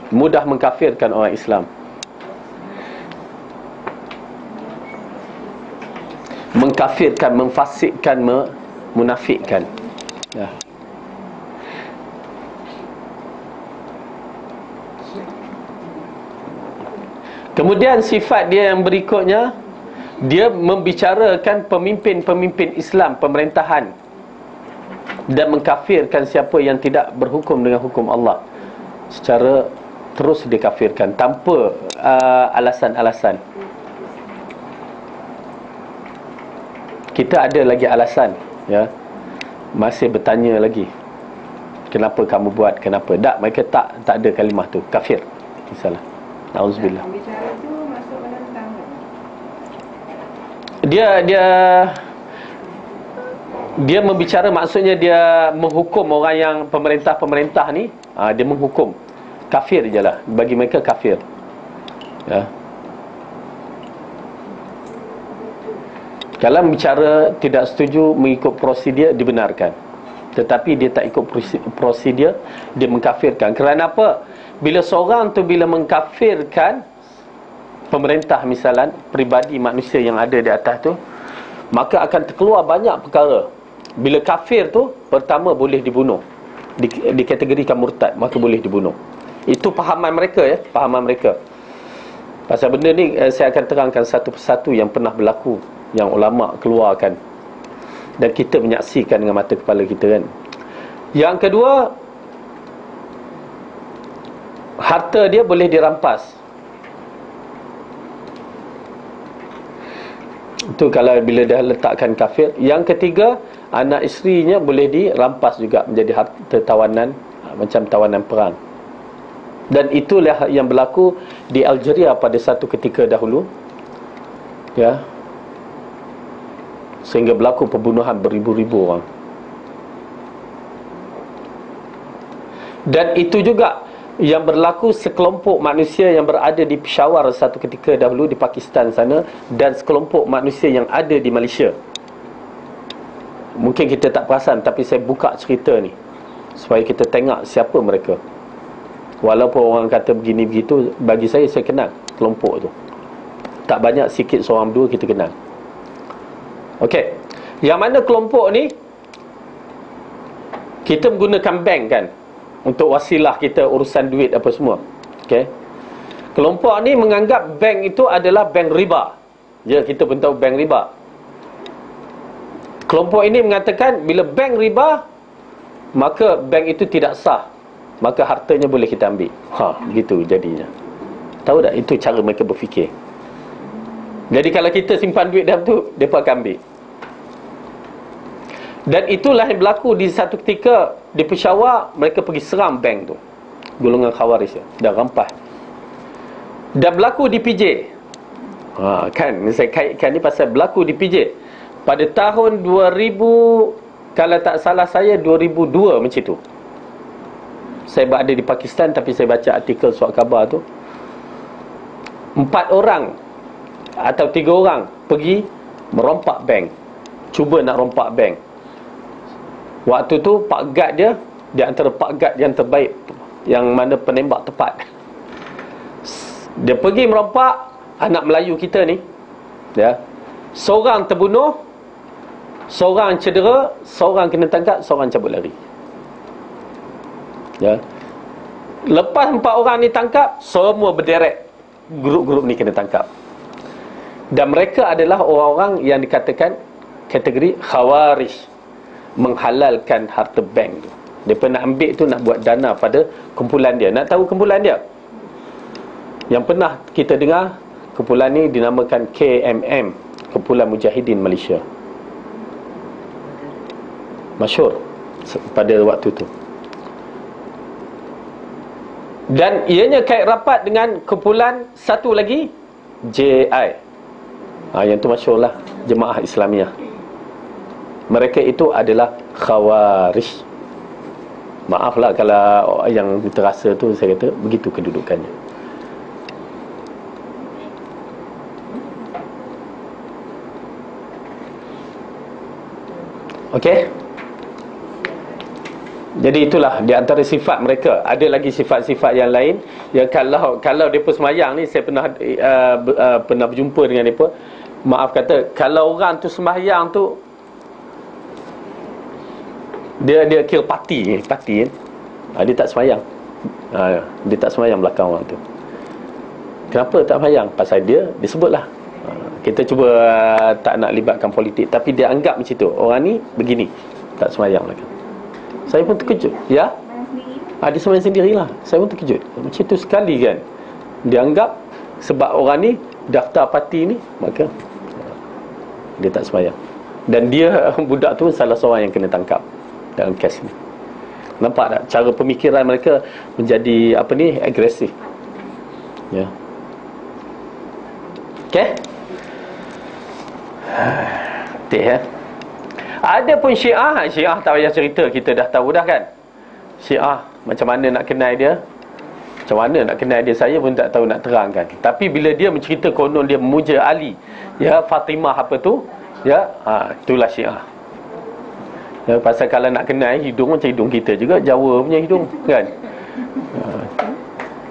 Mudah mengkafirkan orang Islam. Mengkafirkan, memfasikkan, memunafikkan. Ya. Kemudian sifat dia yang berikutnya, dia membicarakan pemimpin-pemimpin Islam, pemerintahan, dan mengkafirkan siapa yang tidak berhukum dengan hukum Allah. Secara terus dikafirkan tanpa alasan-alasan. Kita ada lagi alasan, ya. Masih bertanya lagi, kenapa kamu buat, kenapa? Tak, mereka tak ada kalimah tu, kafir. Misalnya. Auzubillah. Bicara tu masuk menentang. Dia membicara, maksudnya dia menghukum orang yang pemerintah ni, dia menghukum. Kafir je lah, bagi mereka kafir. Ya. Kalau bicara tidak setuju mengikut prosedur, dibenarkan. Tetapi dia tak ikut prosedur, dia mengkafirkan. Kerana apa? Bila seorang tu bila mengkafirkan pemerintah misalnya, pribadi manusia yang ada di atas tu, maka akan terkeluar banyak perkara. Bila kafir tu, pertama boleh dibunuh, dikategorikan murtad, maka boleh dibunuh. Itu pahaman mereka, ya, pahaman mereka. Pasal benda ni saya akan terangkan satu persatu yang pernah berlaku, yang ulama keluarkan, dan kita menyaksikan dengan mata kepala kita, kan. Yang kedua, harta dia boleh dirampas. Itu kalau bila dah letakkan kafir. Yang ketiga, anak isterinya boleh dirampas juga, menjadi harta tawanan, macam tawanan perang. Dan itulah yang berlaku di Algeria pada satu ketika dahulu, ya, sehingga berlaku pembunuhan beribu-ribu orang. Dan itu juga yang berlaku sekelompok manusia yang berada di Peshawar satu ketika dahulu di Pakistan sana, dan sekelompok manusia yang ada di Malaysia. Mungkin kita tak perasan, tapi saya buka cerita ni supaya kita tengok siapa mereka. Walaupun orang kata begini begitu, bagi saya kenal kelompok tu. Tak banyak, sikit seorang dua kita kenal. Okey. Yang mana kelompok ni, kita menggunakan bank, kan, untuk wasilah kita urusan duit apa semua. Okey. Kelompok ni menganggap bank itu adalah bank riba. Ya, kita pun tahu bank riba. Kelompok ini mengatakan bila bank riba, maka bank itu tidak sah, maka hartanya boleh kita ambil. Begitu jadinya. Tahu tak? Itu cara mereka berfikir. Jadi kalau kita simpan duit dalam tu, mereka akan ambil. Dan itulah yang berlaku di satu ketika di Peshawar. Mereka pergi serang bank tu, golongan Khawarij, dan rampas. Dan berlaku di PJ. Kan, saya kaitkan ni pasal berlaku di PJ pada tahun 2000, kalau tak salah saya 2002 macam tu. Saya berada di Pakistan, tapi saya baca artikel surat khabar tu. 4 orang atau 3 orang pergi merompak bank, cuba nak rompak bank. Waktu tu Pak Gad dia, di antara Pak Gad yang terbaik, yang mana penembak tepat. Dia pergi merompak, anak Melayu kita ni, ya, seorang terbunuh, seorang cedera, seorang kena tangkap, seorang cabut lari. Ya. Lepas 4 orang ni tangkap, semua berderet, grup-grup ni kena tangkap. Dan mereka adalah orang-orang yang dikatakan kategori Khawarij, menghalalkan harta bank tu. Dia pernah ambil tu nak buat dana pada kumpulan dia. Nak tahu kumpulan dia? Yang pernah kita dengar, kumpulan ni dinamakan KMM, Kumpulan Mujahidin Malaysia. Masyhur pada waktu tu. Dan ianya kait rapat dengan kumpulan satu lagi JI. Yang tu masyhur lah, Jemaah Islamiah. Mereka itu adalah Khawarij. Maaflah kalau yang terasa tu, saya kata begitu kedudukannya. Okey. Jadi itulah di antara sifat mereka. Ada lagi sifat-sifat yang lain yang kalau depa sembahyang ni, saya pernah berjumpa dengan depa. Maaf kata, kalau orang tu sembahyang tu dia kira parti kan. Dia tak sembahyang. Dia tak sembahyang belakang orang tu. Kenapa tak sembahyang? Pasal dia sebutlah. Kita cuba tak nak libatkan politik, tapi dia anggap macam tu. Orang ni begini, tak sembahyang belakang. Saya pun terkejut. Ya? Dia sembahyang sendirilah. Saya pun terkejut. Macam tu sekali kan. Dia anggap sebab orang ni daftar parti ni, maka dia tak sembahyang. Dan dia, budak tu salah seorang yang kena tangkap dalam kes ni. Nampak tak? Cara pemikiran mereka menjadi agresif. Ya. Okey? Ya. Ada pun Syiah tak payah cerita, kita dah tahu dah kan. Syiah macam mana nak kenal dia? Macam mana nak kenal dia, saya pun tak tahu nak terangkan. Tapi bila dia mencerita konon dia memuja Ali, ya, Fatimah apa tu, ya, itulah Syiah. Ya, pasal kalau nak kenal hidung macam hidung kita juga, Jawa punya hidung kan.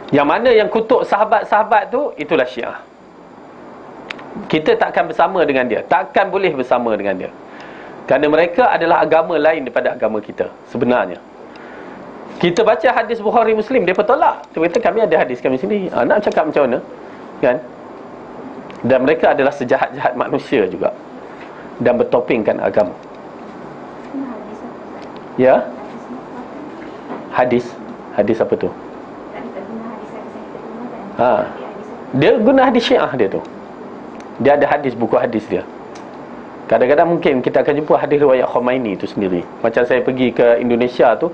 Yang mana yang kutuk sahabat-sahabat tu, itulah Syiah. Kita takkan bersama dengan dia, takkan boleh bersama dengan dia, kerana mereka adalah agama lain daripada agama kita sebenarnya. Kita baca hadis Bukhari Muslim, mereka tolak. Dia kata kami ada hadis kami sendiri. Nak cakap macam mana kan? Dan mereka adalah sejahat-jahat manusia juga, dan bertopengkan agama. Ya? Hadis apa tu? Dia guna hadis Syiah dia tu. Dia ada hadis, buku hadis dia. Kadang-kadang mungkin kita akan jumpa hadis riwayat Khomeini itu sendiri. Macam saya pergi ke Indonesia tu,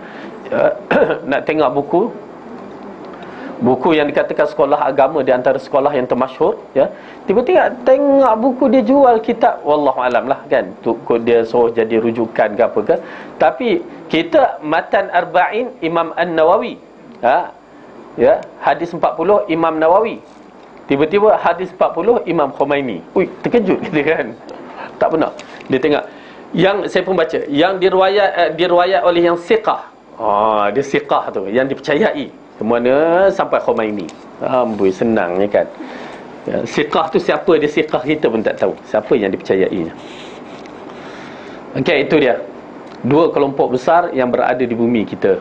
nak tengok buku yang dikatakan sekolah agama di antara sekolah yang termasyhur, ya. Tiba-tiba tengok buku dia jual kitab, wallahualam lah kan, dia suruh jadi rujukan ke apa ke. Tapi kita matan arba'in Imam An-Nawawi, ya, hadis 40 Imam Nawawi. Tiba-tiba hadis 40 Imam Khomeini. Ui, terkejut kita kan. Tak benar. Dia tengok yang saya pun baca, yang diriwayat oleh yang siqah. Dia siqah tu, yang dipercayai. Kemana sampai Khomeini. Amboi, senangnya kan. Ya, siqah tu siapa dia siqah, kita pun tak tahu. Siapa yang dipercayainya. Okey, itu dia. Dua kelompok besar yang berada di bumi kita,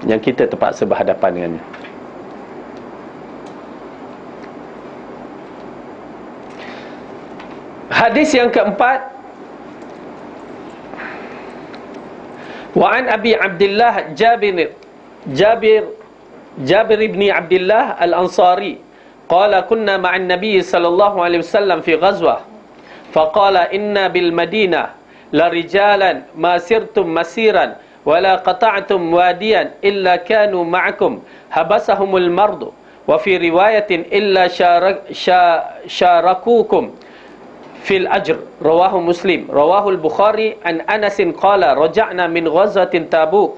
yang kita terpaksa berhadapan dengannya. Hadis yang keempat, wa an Abi Abdullah Jabir ibn Abdullah al-Ansari qala kunna ma'an Nabi sallallahu alaihi wasallam fi ghazwah faqala inna bil Madinah la rijalan ma sirtum masiran wa la qata'tum wadiyan illa kanu ma'akum habasahumul mardu wa fi riwayatin illa syarakukum fil ajr. Rawahu Muslim. Rawahu al-Bukhari an Anas qala raja'na min ghazwatin Tabuk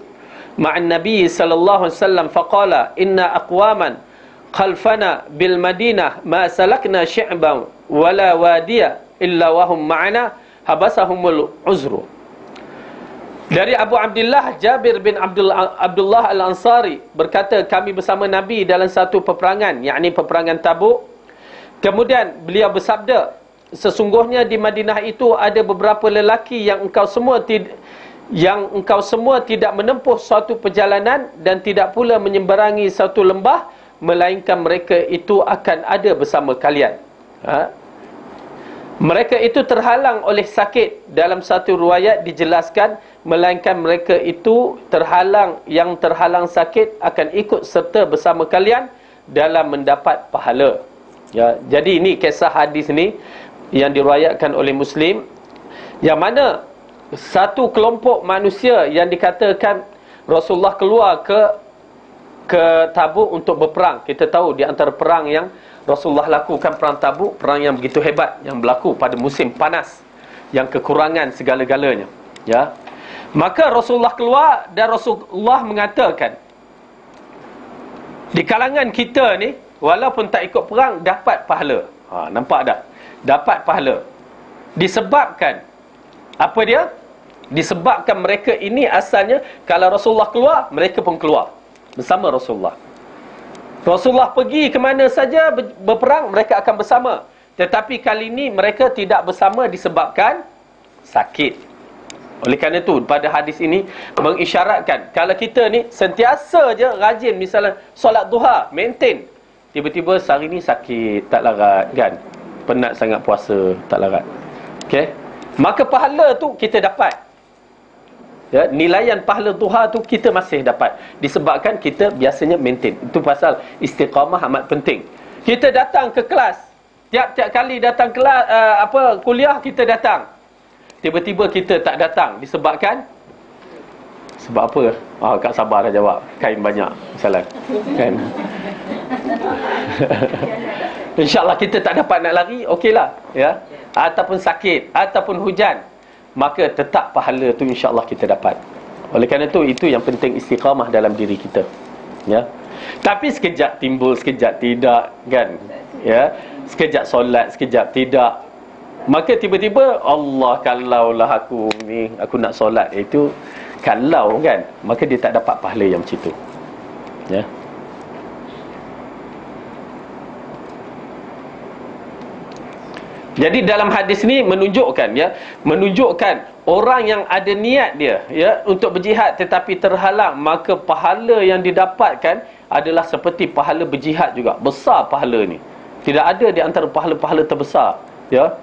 ma'an Nabi sallallahu alaihi wasallam faqala inna aqwaman khalfana bil Madinah ma salakna shi'ban wala wadiya illa wahum ma'ana habasahumul uzru. Dari Abu Abdullah Jabir bin Abdullah al-Ansari berkata, kami bersama Nabi dalam satu peperangan, yakni peperangan Tabuk. Kemudian beliau bersabda, sesungguhnya di Madinah itu ada beberapa lelaki yang engkau semua tidak menempuh suatu perjalanan dan tidak pula menyeberangi satu lembah, melainkan mereka itu akan ada bersama kalian. Mereka itu terhalang oleh sakit. Dalam satu riwayat dijelaskan, melainkan mereka itu terhalang sakit akan ikut serta bersama kalian dalam mendapat pahala. Ya, jadi ini kisah hadis ni yang diriwayatkan oleh Muslim, yang mana satu kelompok manusia yang dikatakan Rasulullah keluar ke ke Tabuk untuk berperang. Kita tahu di antara perang yang Rasulullah lakukan, perang Tabuk, perang yang begitu hebat, yang berlaku pada musim panas, yang kekurangan segala-galanya, ya. Maka Rasulullah keluar dan Rasulullah mengatakan, di kalangan kita ni, walaupun tak ikut perang, dapat pahala. Nampak tak? Dapat pahala. Disebabkan apa dia? Disebabkan mereka ini asalnya, kalau Rasulullah keluar, mereka pun keluar bersama Rasulullah. Rasulullah pergi ke mana saja berperang, mereka akan bersama. Tetapi kali ini mereka tidak bersama disebabkan sakit. Oleh kerana itu, pada hadis ini mengisyaratkan, kalau kita ni sentiasa je rajin, misalnya solat duha, maintain, tiba-tiba sehari ni sakit, tak larat kan, penat sangat puasa, tak larat, okay? Maka pahala tu kita dapat, ya, nilaian pahala duha tu kita masih dapat, disebabkan kita biasanya maintain. Itu pasal istiqamah amat penting. Kita datang ke kelas, tiap-tiap kali datang kelas, kuliah kita datang, tiba-tiba kita tak datang disebabkan sebab apa? Kak Sabar dah jawab, kain banyak misalnya, kan? InsyaAllah kita tak dapat nak lari, okeylah, ya. Ataupun sakit, ataupun hujan, maka tetap pahala tu insyaAllah kita dapat. Oleh kerana itu yang penting istiqamah dalam diri kita, ya. Tapi sekejap timbul, sekejap tidak, kan, ya. Sekejap solat, sekejap tidak. Maka tiba-tiba, Allah, kalaulah aku nak solat, itu kalau, kan, maka dia tak dapat pahala yang macam itu, ya. Jadi dalam hadis ni menunjukkan, ya, menunjukkan orang yang ada niat dia, ya, untuk berjihad tetapi terhalang, maka pahala yang didapatkan adalah seperti pahala berjihad juga. Besar pahala ni. Tidak ada di antara pahala-pahala terbesar, ya.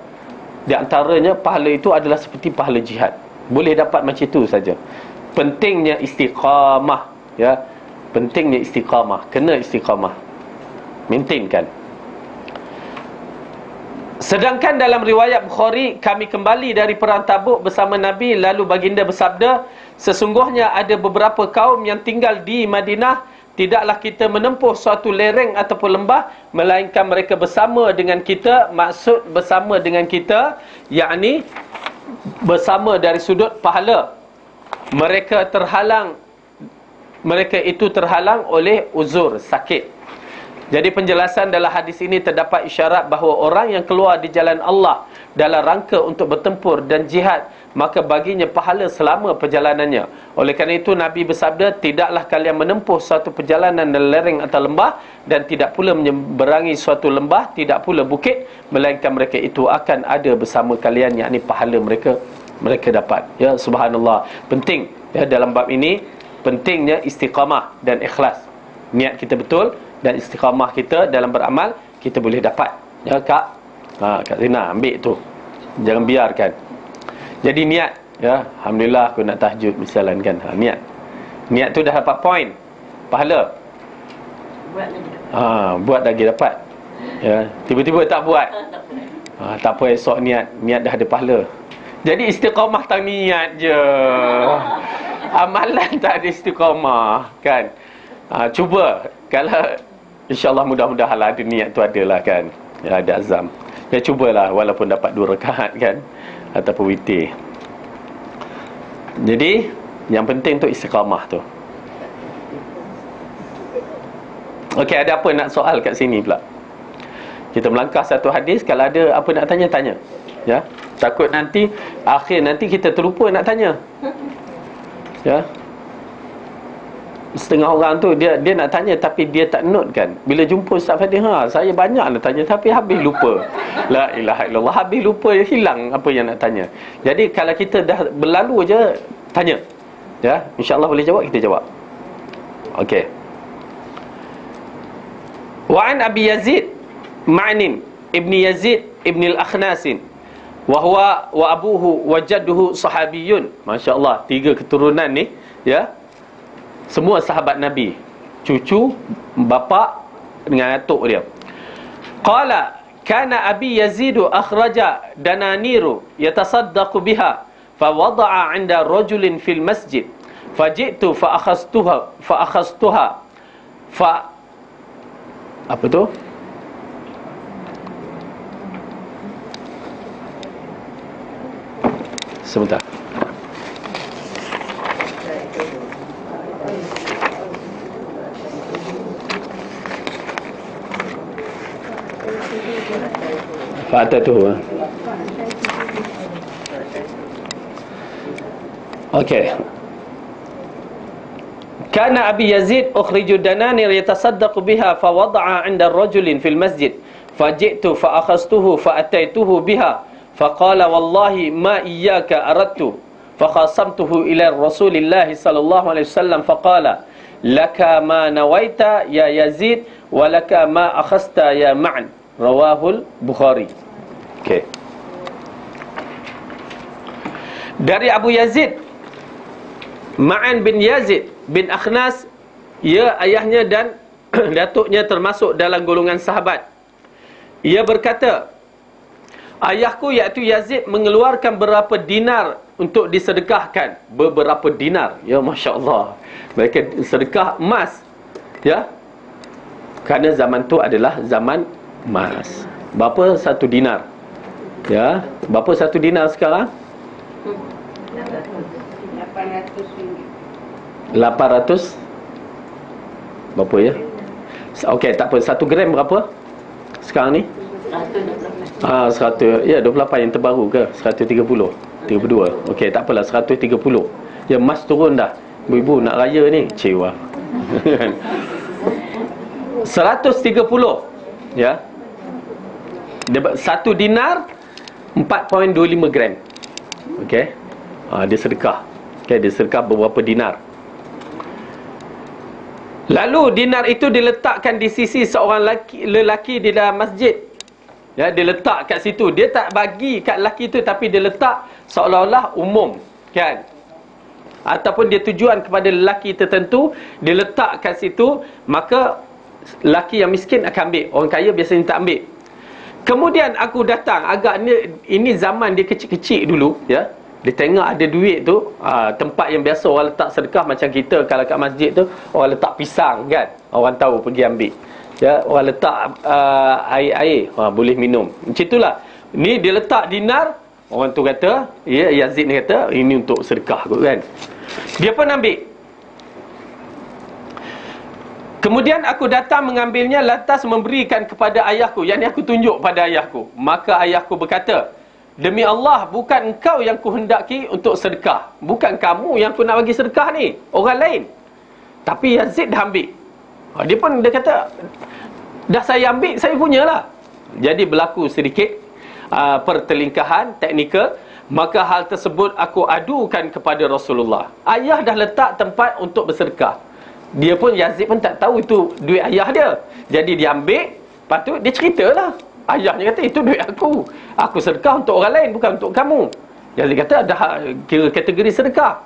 Di antaranya pahala itu adalah seperti pahala jihad. Boleh dapat macam itu saja. Pentingnya istiqamah, ya. Pentingnya istiqamah, kena istiqamah, maintainkan. Sedangkan dalam riwayat Bukhari, kami kembali dari perang Tabuk bersama Nabi, lalu baginda bersabda, sesungguhnya ada beberapa kaum yang tinggal di Madinah, tidaklah kita menempuh suatu lereng ataupun lembah, melainkan mereka bersama dengan kita. Maksud bersama dengan kita, yakni bersama dari sudut pahala. Mereka itu terhalang oleh uzur, sakit. Jadi penjelasan dalam hadis ini terdapat isyarat bahawa orang yang keluar di jalan Allah dalam rangka untuk bertempur dan jihad, maka baginya pahala selama perjalanannya. Oleh kerana itu Nabi bersabda, tidaklah kalian menempuh suatu perjalanan dalam lereng atau lembah, dan tidak pula menyeberangi suatu lembah, tidak pula bukit, melainkan mereka itu akan ada bersama kalian, yakni pahala mereka dapat. Ya, subhanallah. Penting, ya, dalam bab ini pentingnya istiqamah dan ikhlas. Niat kita betul dan istiqamah kita dalam beramal, kita boleh dapat. Ya, Kak Kak Zina, ambil tu, jangan biarkan. Jadi niat, ya, alhamdulillah aku nak tahajud misalnya, kan, niat tu dah dapat poin pahala, buat lagi dapat, ya. Tiba-tiba tak buat, tak apa, esok niat dah ada pahala. Jadi istiqamah tak niat je, amalan tak ada istiqamah, kan. Cuba, kalau InsyaAllah mudah-mudahan ada niat tu adalah, kan, ya, ada azam. Ya, cubalah walaupun dapat 2 rakaat, kan, ataupun witir. Jadi yang penting tu istiqamah tu. Okey, ada apa nak soal kat sini pula? Kita melangkah satu hadis. Kalau ada apa nak tanya, ya. Takut nanti akhir nanti kita terlupa nak tanya, ya. Setengah orang tu dia nak tanya tapi dia tak note, kan. Bila jumpa Ustaz Fadil, saya banyak nak tanya tapi habis lupa. La ilaha illallah, habis lupa, hilang apa yang nak tanya. Jadi kalau kita dah berlalu je tanya, ya, insya-Allah boleh jawab, kita jawab. Okey. Wa an Abi Yazid Ma'nin ibni Yazid ibni al-Akhnas, wa huwa wa abuhu wa jadduhu sahabiyun. Masya-Allah, 3 keturunan ni, ya, semua sahabat Nabi, cucu, bapa dengan atuk dia. Qala kana Abi Yazid akhraja dananiru yatasaddaqu biha, fa wada'a 'inda rajulin fil masjid, faji'tu fa akhastuha apa tu? Sebentar. Fa'atatuhu. Okey. Kana Abi Yazid ukhriju dananir yatasaddaqu biha fa wada'a 'inda rajulin fil masjid faji'tu fa akhastuhu fa ataituhu biha fa qala wallahi ma iyyaka aradtu fa khasamtuhu ila Rasulillah sallallahu alaihi wasallam fa qala laka ma nawaita ya Yazid wa laka ma akhasta ya Ma'an. Rawahul Bukhari. Okey. Dari Abu Yazid, Ma'an bin Yazid bin Akhnas, ya ayahnya dan datuknya termasuk dalam golongan sahabat. Ia berkata, ayahku iaitu Yazid mengeluarkan berapa dinar untuk disedekahkan. Beberapa dinar. Ya, Masya Allah. Mereka sedekah emas. Ya. Kerana zaman tu adalah zaman emas. Berapa satu dinar? Ya. Berapa satu dinar sekarang? 800 berapa ya? Okey, tak apa. 1 gram berapa sekarang ni? 100. Ya, 28 yang terbaru ke? 130, 32. Okey, tak apalah, 130. Ya, emas turun dah. Ibu-ibu nak raya ni kecewa. 130. Ya. 1 dinar 4.25 gram. Okey. Dia sedekah. Okey, dia sedekah beberapa dinar. Lalu dinar itu diletakkan di sisi seorang lelaki di dalam masjid. Ya, dia letak kat situ. Dia tak bagi kat lelaki itu, tapi dia letak seolah-olah umum, kan? Ataupun dia tujuan kepada lelaki tertentu, dia letak kat situ, maka lelaki yang miskin akan ambil. Orang kaya biasanya tak ambil. Kemudian aku datang, agaknya ini zaman dia kecil-kecil dulu, ya. Dia tengok ada duit tu, tempat yang biasa orang letak sedekah macam kita kalau kat masjid tu, orang letak pisang, kan? Orang tahu pergi ambil. Ya, orang letak air-air, boleh minum. Macam itulah. Ni dia letak dinar, orang tu kata, ya, Yazid ni kata, ini untuk sedekah kot, kan? Dia pun ambil. Kemudian aku datang mengambilnya, lantas memberikan kepada ayahku. Yang ni aku tunjuk pada ayahku. Maka ayahku berkata, demi Allah, bukan engkau yang kuhendaki untuk sedekah. Bukan kamu yang aku nak bagi sedekah ni. Orang lain. Tapi Yazid dah ambil. Dia pun dia kata, dah saya ambil, saya punyalah. Jadi berlaku sedikit pertelingkahan teknikal. Maka hal tersebut aku adukan kepada Rasulullah. Ayah dah letak tempat untuk bersedekah. Dia pun, Yazid pun tak tahu itu duit ayah dia. Jadi dia ambil. Lepas tu dia ceritalah. Ayahnya kata, itu duit aku. Aku sedekah untuk orang lain, bukan untuk kamu. Yazid kata, dah kira kategori sedekah.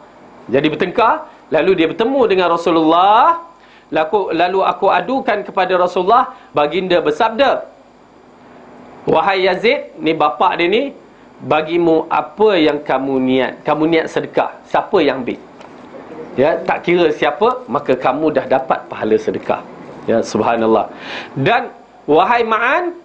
Jadi bertengkar. Lalu dia bertemu dengan Rasulullah. Lalu aku adukan kepada Rasulullah. Baginda bersabda, wahai Yazid, ni bapak dia ni, bagimu apa yang kamu niat. Kamu niat sedekah. Siapa yang ambil? Ya, tak kira siapa, maka kamu dah dapat pahala sedekah. Ya, subhanallah. Dan wahai Ma'an,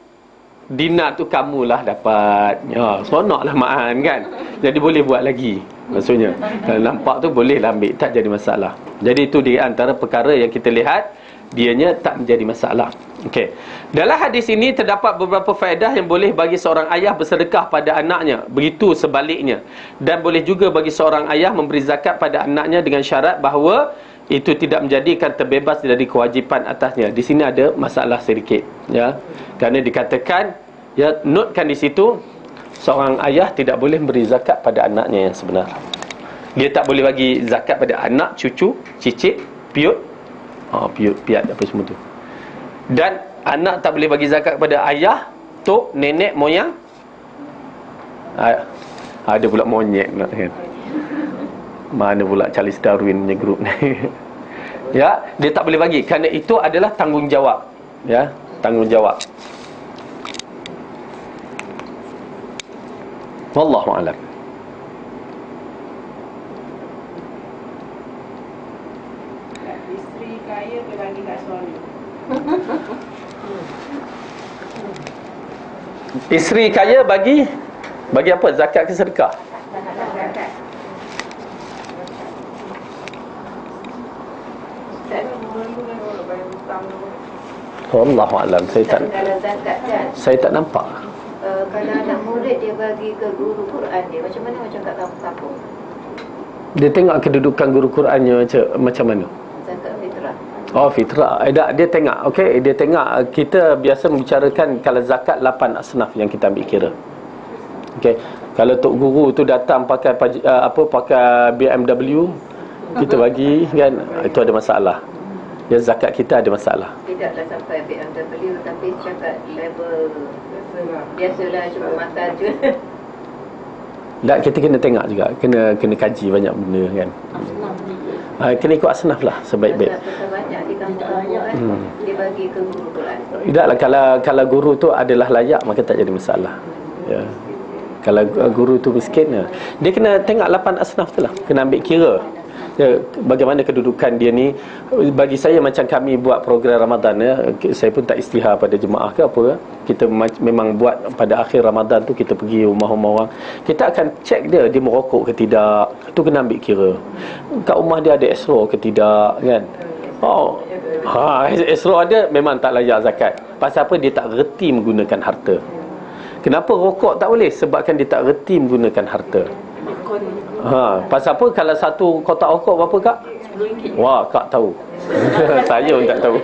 dinar tu kamulah dapat. Ya, seronoklah Ma'an, kan? Jadi boleh buat lagi. Maksudnya, kalau nampak tu bolehlah ambil, tak jadi masalah. Jadi itu di antara perkara yang kita lihat, dianya tak menjadi masalah. Okey. Dalam hadis ini terdapat beberapa faedah yang boleh bagi seorang ayah bersedekah pada anaknya, begitu sebaliknya. Dan boleh juga bagi seorang ayah memberi zakat pada anaknya dengan syarat bahawa itu tidak menjadikan terbebas dari kewajipan atasnya. Di sini ada masalah sedikit, ya. Kerana dikatakan, ya, notkan di situ, seorang ayah tidak boleh memberi zakat pada anaknya yang sebenar. Dia tak boleh bagi zakat pada anak, cucu, cicit, piut, piat apa semua tu. Dan anak tak boleh bagi zakat kepada ayah, tok, nenek, moyang. Ada pula monyet nak, kan? Mana pula Charles Darwin punya grup ni. Ya, dia tak boleh bagi kerana itu adalah tanggungjawab. Ya, tanggungjawab. Wallahu a'lam. Isteri kaya bagi kat suami. Isteri kaya bagi apa? Zakat ke sedekah? Zakat. Wallahu a'lam. Kalau zakat kan, Saya tak nampak. kalau anak murid dia bagi ke guru Quran dia, macam mana macam kat kampung-kampung? Dia tengok kedudukan guru Qurannya macam mana. Zakat fitrah. Oh, fitrah. Dia tengok. Okey, dia tengok. Kita biasa membicarakan kalau zakat 8 asnaf yang kita ambil kira. Okey. Kalau tok guru tu datang pakai pakai BMW, kita bagi kan, itu ada masalah. Ya, zakat kita ada masalah. Tidaklah sampai BMW, tapi cakap level biasalah, cuma makan je. Tak, kita kena tengok juga. Kena kaji banyak benda kan. Kena ikut asnaf lah sebaik-baik. Pasal banyak di kampung-kampung kan, dia bagi ke guru Quran. Tidaklah, kalau guru tu adalah layak, maka tak jadi masalah. Ya. Kalau guru tu miskin, dia kena tengok 8 asnaf tu lah. Kena ambil kira bagaimana kedudukan dia ni. Bagi saya, macam kami buat program Ramadan, saya pun tak istihar pada jemaah ke apa. Kita memang buat pada akhir Ramadan tu, kita pergi rumah-rumah orang, kita akan cek dia merokok ke tidak. Itu kena ambil kira. Kat rumah dia ada esro ke tidak kan. Esro ada, memang tak layak zakat. Pasal apa? Dia tak reti menggunakan harta. Kenapa rokok tak boleh? Sebabkan dia tak reti menggunakan harta. Pasal apa? Kalau satu kotak rokok berapa, Kak? RM10. Wah, Kak tahu. Saya pun tak tahu.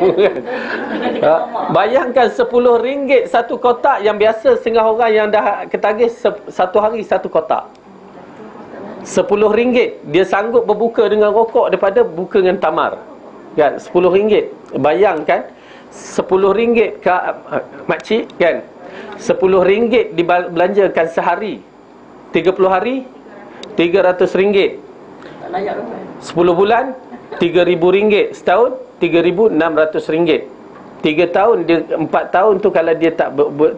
Bayangkan RM10 satu kotak, yang biasa setengah orang yang dah ketagih satu hari satu kotak. RM10 dia sanggup berbuka dengan rokok daripada buka dengan tamar. Kan? RM10. Bayangkan RM10, Kak makcik kan. RM10 dibelanjakan sehari, 30 hari, RM300. Tak layak dah. 10 bulan, RM3,000. Setahun, RM3,600. 3 tahun, 4 tahun tu kalau dia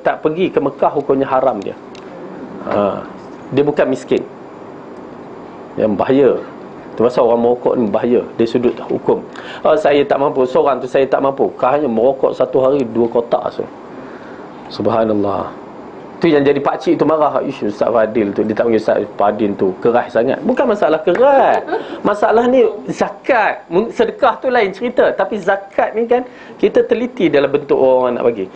tak pergi ke Mekah, hukumnya haram dia. Dia bukan miskin. Yang bahaya. Tu pasal orang merokok ni bahaya dari sudut hukum. Saya tak mampu, seorang tu saya tak mampu, hanya merokok satu hari 2 kotak so. Subhanallah. Tu yang jadi pakcik tu marah. Ustaz Fadil tu, dia tak panggil Ustaz Fadil tu, keras sangat. Bukan masalah keras. Masalah ni zakat. Sedekah tu lain cerita, tapi zakat ni kan kita teliti dalam bentuk orang nak bagi.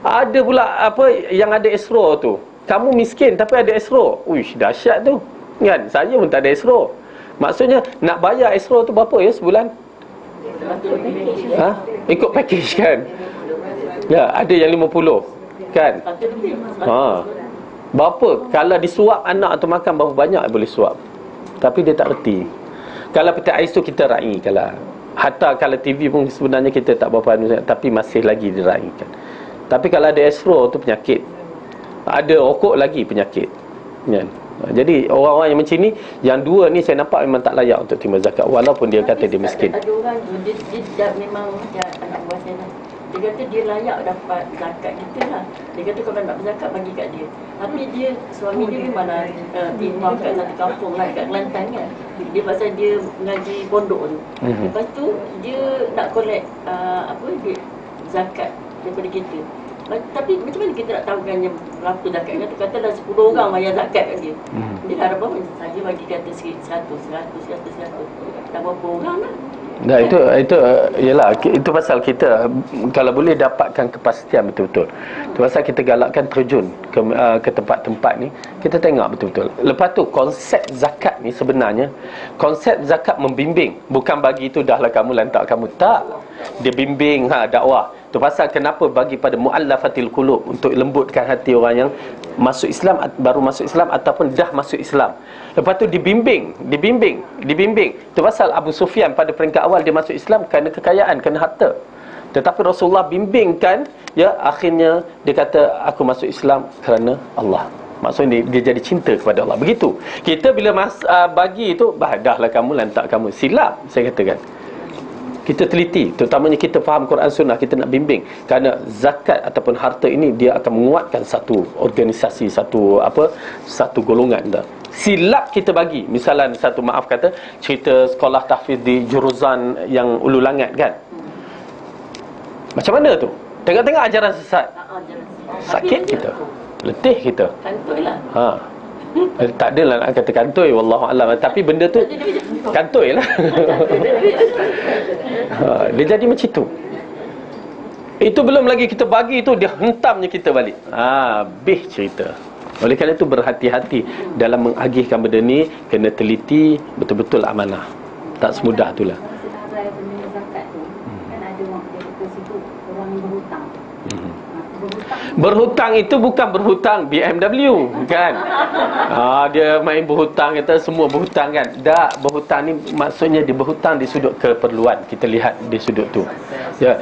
Ada pula apa yang ada esro tu. Kamu miskin tapi ada esro. Uish, dahsyat tu. Kan? Saya pun tak ada esro. Maksudnya nak bayar esro tu berapa ya sebulan? Ikut package kan. Ya, ada yang 50 kan. Berapa? Kalau disuap anak tu makan, berapa banyak boleh suap. Tapi dia tak reti. Kalau peti ais tu kita raikan. Hatta kalau TV pun sebenarnya kita tak berapa, tapi masih lagi diraikan. Tapi kalau ada esro tu penyakit. Ada rokok lagi penyakit. Kan? Jadi orang-orang yang macam ni, yang dua ni saya nampak memang tak layak untuk terima zakat, walaupun dia kata dia miskin. Ada orang tu dia memang anak buah saya lah. Dia kata dia layak dapat zakat kita lah. Dia kata kalau nak berzakat bagi kat dia. Tapi dia, suami dia memang imam kat satu kampung lah, kat Kelantan kan. Dia pasal dia mengaji pondok tu. Lepas tu dia nak collect duit zakat daripada kita. Tapi macam mana kita nak tahu kan yang berapa zakat? Kata katalah 10 orang bayar zakat kat dia. Dia dah berapa? Saya bagi kata 100. Dah berapa orang lah? Nah, itu ialah itu pasal kita kalau boleh dapatkan kepastian betul-betul. Itu pasal kita galakkan terjun ke tempat-tempat ni, kita tengok betul-betul. Lepas tu konsep zakat ni sebenarnya konsep zakat membimbing, bukan bagi itu dahlah kamu lantak kamu, tak. Dia bimbing dakwah. Itu pasal kenapa bagi pada muallafatil qulub, untuk lembutkan hati orang yang masuk Islam, baru masuk Islam ataupun dah masuk Islam. Lepas tu dibimbing. Itu pasal Abu Sufyan pada peringkat awal dia masuk Islam kerana kekayaan, kerana harta. Tetapi Rasulullah bimbingkan, ya, akhirnya dia kata aku masuk Islam kerana Allah. Maksudnya dia jadi cinta kepada Allah. Begitu. Kita bila bagi itu, dahlah kamu lantak kamu. Silap, saya katakan. Kita teliti, terutamanya kita faham Quran Sunnah, kita nak bimbing. Kerana zakat ataupun harta ini dia akan menguatkan satu organisasi, satu golongan dah. Silap kita bagi. Misalnya cerita sekolah tahfiz di Juruzan yang Ulu Langat kan. Macam mana tu? Tengok-tengok ajaran sesat, Jangan. sakit kita, letih kita. Kantoi lah. Tak adalah nak kata kantoi, wallahu alam, tapi benda tu kantoi lah. Dia jadi macam tu. Itu belum lagi kita bagi tu, dia hentamnya kita balik. Habis cerita. Oleh kerana itu berhati-hati dalam mengagihkan benda ni, kena teliti betul-betul amanah. Tak semudah itulah. Senarai benda zakat tu, kan ada orang dia ke situ, orang yang berhutang. Berhutang itu bukan berhutang BMW kan. Dia main berhutang, kata semua berhutang kan. Tak, berhutang ni maksudnya dia berhutang di sudut keperluan. Kita lihat di sudut tu. Ya,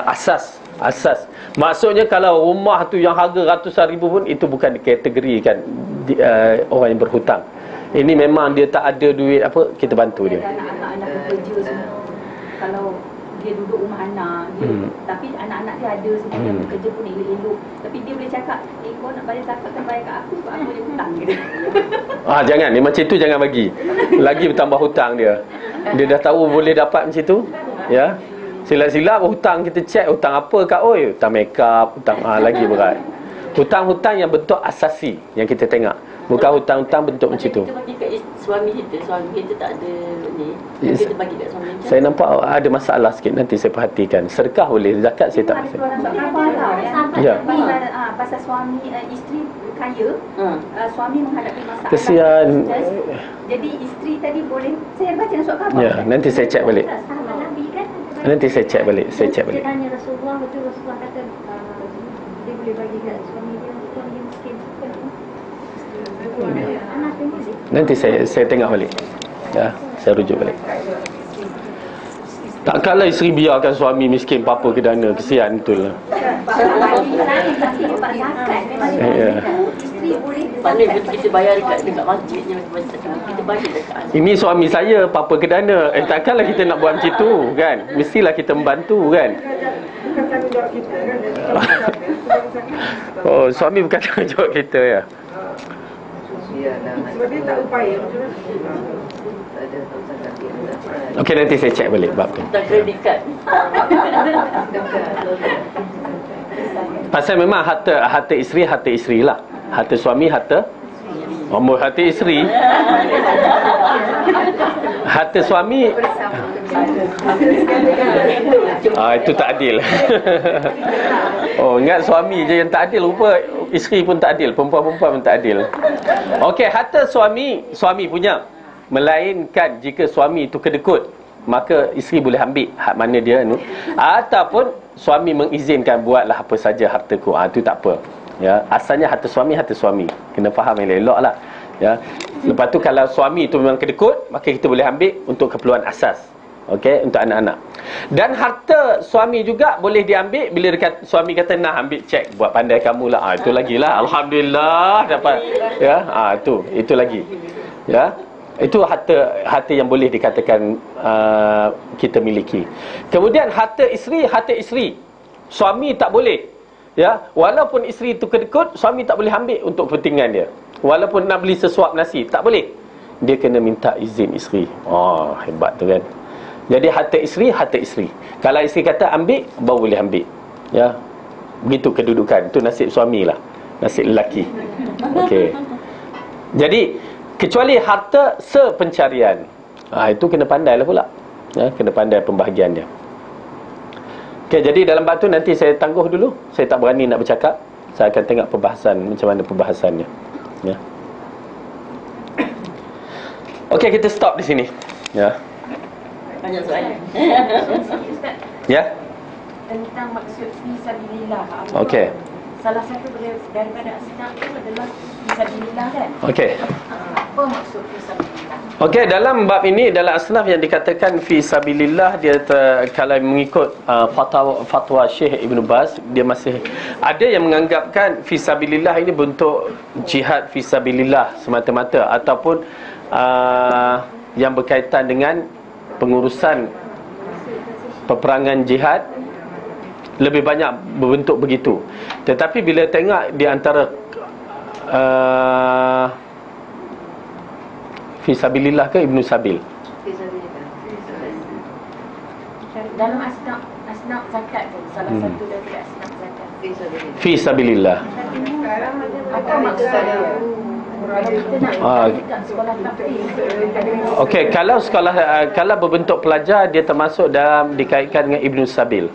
asas. Maksudnya kalau rumah tu yang harga ratusan ribu pun, itu bukan dikategorikan orang yang berhutang. Ini memang dia tak ada duit apa, kita bantu dia. Anak-anak bekerja semua, kalau dia duduk rumah anak dia, tapi anak-anak dia ada semua yang bekerja pun elok-elok, tapi dia boleh cakap, kau nak bayar zakat kan bayar kat aku sebab aku ada hutang gitu. Jangan, ni macam tu jangan bagi. Lagi bertambah hutang dia. Dia dah tahu boleh dapat macam tu. Ya. Silap-silap hutang, kita cek hutang apa kat oi? Hutang makeup, hutang lagi berat. Hutang-hutang yang bentuk asasi yang kita tengok. Bukan hutang-hutang bentuk macam tu. Kita bagi kat suami kita tak ada ni. Kita bagi kat suami kita. Saya nampak ada masalah sikit, nanti saya perhatikan. Sedekah boleh, zakat saya tak rasa. Ya. Pasal suami isteri kaya, suami menghadapi masalah. Kesian. Jadi isteri tadi boleh, saya baca dalam surat khabar. Ya, nanti saya cek balik. Sahabat Nabi kan. Nanti saya cek balik. Dia tanya Rasulullah, betul Rasulullah kata dia boleh bagi kat suami dia, suami dia miskin. Anak tengok sih. Nanti saya tengok balik. Ya, saya rujuk balik. Takkanlah isteri biarkan suami miskin papa ke dana, kesian betul lah. Paling kita bayar dekat masjid je, kita bagi dekat anak. Ini suami saya papa ke dana. Takkanlah kita nak buat macam tu kan. Mestilah kita membantu kan. Oh, suami bukan tanggungjawab kita ya. Sebab dia tak upaya. Okey, nanti saya cek balik bab tu. Tak kredit kad. Pasal memang harta isteri lah. Harta suami harta isteri. Harta suami itu tak adil. Ingat suami je yang tak adil, rupa isteri pun tak adil, perempuan-perempuan pun tak adil. Okey, harta suami punya. Melainkan jika suami itu kedekut, maka isteri boleh ambil hak mana dia ni. Ataupun suami mengizinkan, buatlah apa saja hartaku. Itu tak apa. Ya, asalnya harta suami. Kena faham elok lah. Ya. Lepas tu kalau suami itu memang kedekut, maka kita boleh ambil untuk keperluan asas. Okey, untuk anak-anak. Dan harta suami juga boleh diambil bila suami kata nak ambil cek, buat pandai kamulah. Itu lagilah, alhamdulillah dapat. Ya, itu lagi. Ya. Itu harta yang boleh dikatakan kita miliki. Kemudian harta isteri suami tak boleh. Ya, walaupun isteri itu kedekut, suami tak boleh ambil untuk kepentingan dia. Walaupun nak beli sesuap nasi, tak boleh. Dia kena minta izin isteri. Hebat tu kan. Jadi harta isteri. Kalau isteri kata ambil, baru boleh ambil. Ya. Begitu kedudukan. Itu nasib suami lah. Nasib lelaki. Okey. Jadi kecuali harta sepencarian, itu kena pandai lah pula. Ya, kena pandai pembahagian dia. Okey, jadi dalam bab tu nanti saya tangguh dulu. Saya tak berani nak bercakap. Saya akan tengok perbahasan, macam mana perbahasannya. Ya. Okey, kita stop di sini. Ya. Banyak soalan. Ya. Tentang maksud fisabilillah. Okey. Salah satu daripada asnaf itu adalah fisabilillah kan? Okey. Apa maksud fisabilillah? Okey, dalam bab ini, dalam asnaf yang dikatakan fi sabilillah, dia kalau mengikut fatwa Syekh Ibn Baz, dia masih ada yang menganggapkan fi sabilillah ini bentuk jihad fi sabilillah semata-mata, ataupun yang berkaitan dengan pengurusan peperangan jihad, lebih banyak berbentuk begitu. Tetapi bila tengok di antara fisabilillah ke Ibnu Sabil, Dalam asnaf asnaf zakat tu. Salah satu dari asnaf zakat. Fi sabilillah. Apa maksud dia? Kita nak dekat sekolah tahfiz. Okey, kalau sekolah kalau berbentuk pelajar, dia termasuk dalam dikaitkan dengan Ibnu Sabil.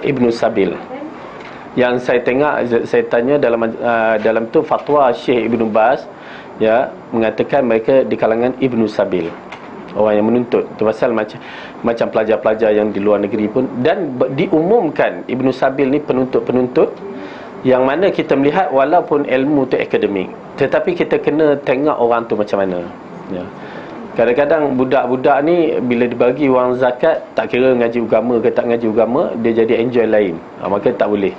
Ibnu Sabil. Yang saya tengok, saya tanya dalam tu fatwa Syekh Ibnu Baz, ya, mengatakan mereka di kalangan Ibnu Sabil, orang yang menuntut. Itu pasal macam pelajar-pelajar yang di luar negeri pun, dan diumumkan Ibnu Sabil ni penuntut-penuntut yang mana kita melihat walaupun ilmu tu akademik, tetapi kita kena tengok orang tu macam mana, ya. Kadang-kadang budak-budak ni bila dibagi wang zakat, tak kira ngaji agama ke tak ngaji agama, dia jadi enjoy lain. Maka tak boleh.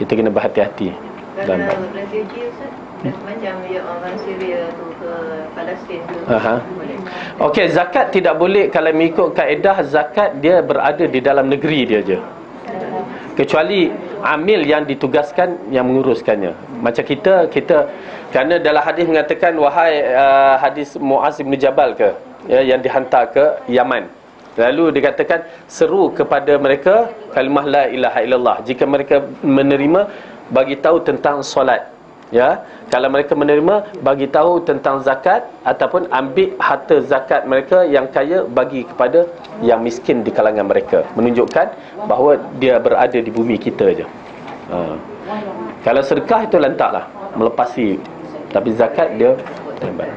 Kita kena berhati-hati. Kalau refugee Ustaz, macam yang orang Syria tu ke Palestin tu, boleh. Okey, zakat tidak boleh kalau mengikut kaedah zakat dia berada di dalam negeri dia je. Kecuali amil yang ditugaskan yang menguruskannya. Macam kita kerana dalam hadis mengatakan wahai hadis Muaz bin Jabal ke, ya, yang dihantar ke Yaman. Lalu dikatakan seru kepada mereka kalimah la ilaha illallah. Jika mereka menerima, bagi tahu tentang solat. Ya, kalau mereka menerima, bagi tahu tentang zakat, ataupun ambil harta zakat mereka yang kaya bagi kepada yang miskin di kalangan mereka, menunjukkan bahawa dia berada di bumi kita je. Kalau sedekah itu lantaklah, melepasi. Tapi zakat dia terbaik.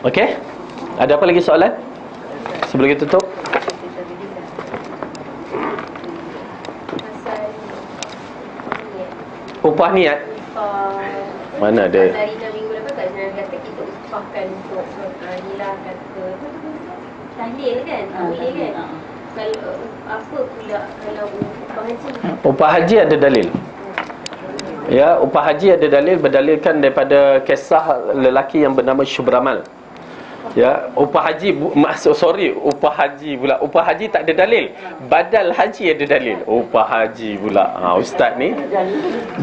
Okey? Ada apa lagi soalan sebelum kita tutup? Upah niat. Mana ada? Dari minggu lepas tak saya kata kita upahkan untuk hilangkan ke dalil kan? Boleh kan? Kalau apa pula kalau upah haji? Upah haji ada dalil. Ya, upah haji ada dalil, berdalilkan daripada kisah lelaki yang bernama Syubramal. Ya, upah haji upah haji pula. Upah haji tak ada dalil. Badal haji ada dalil. Upah haji pula. Ustaz ni.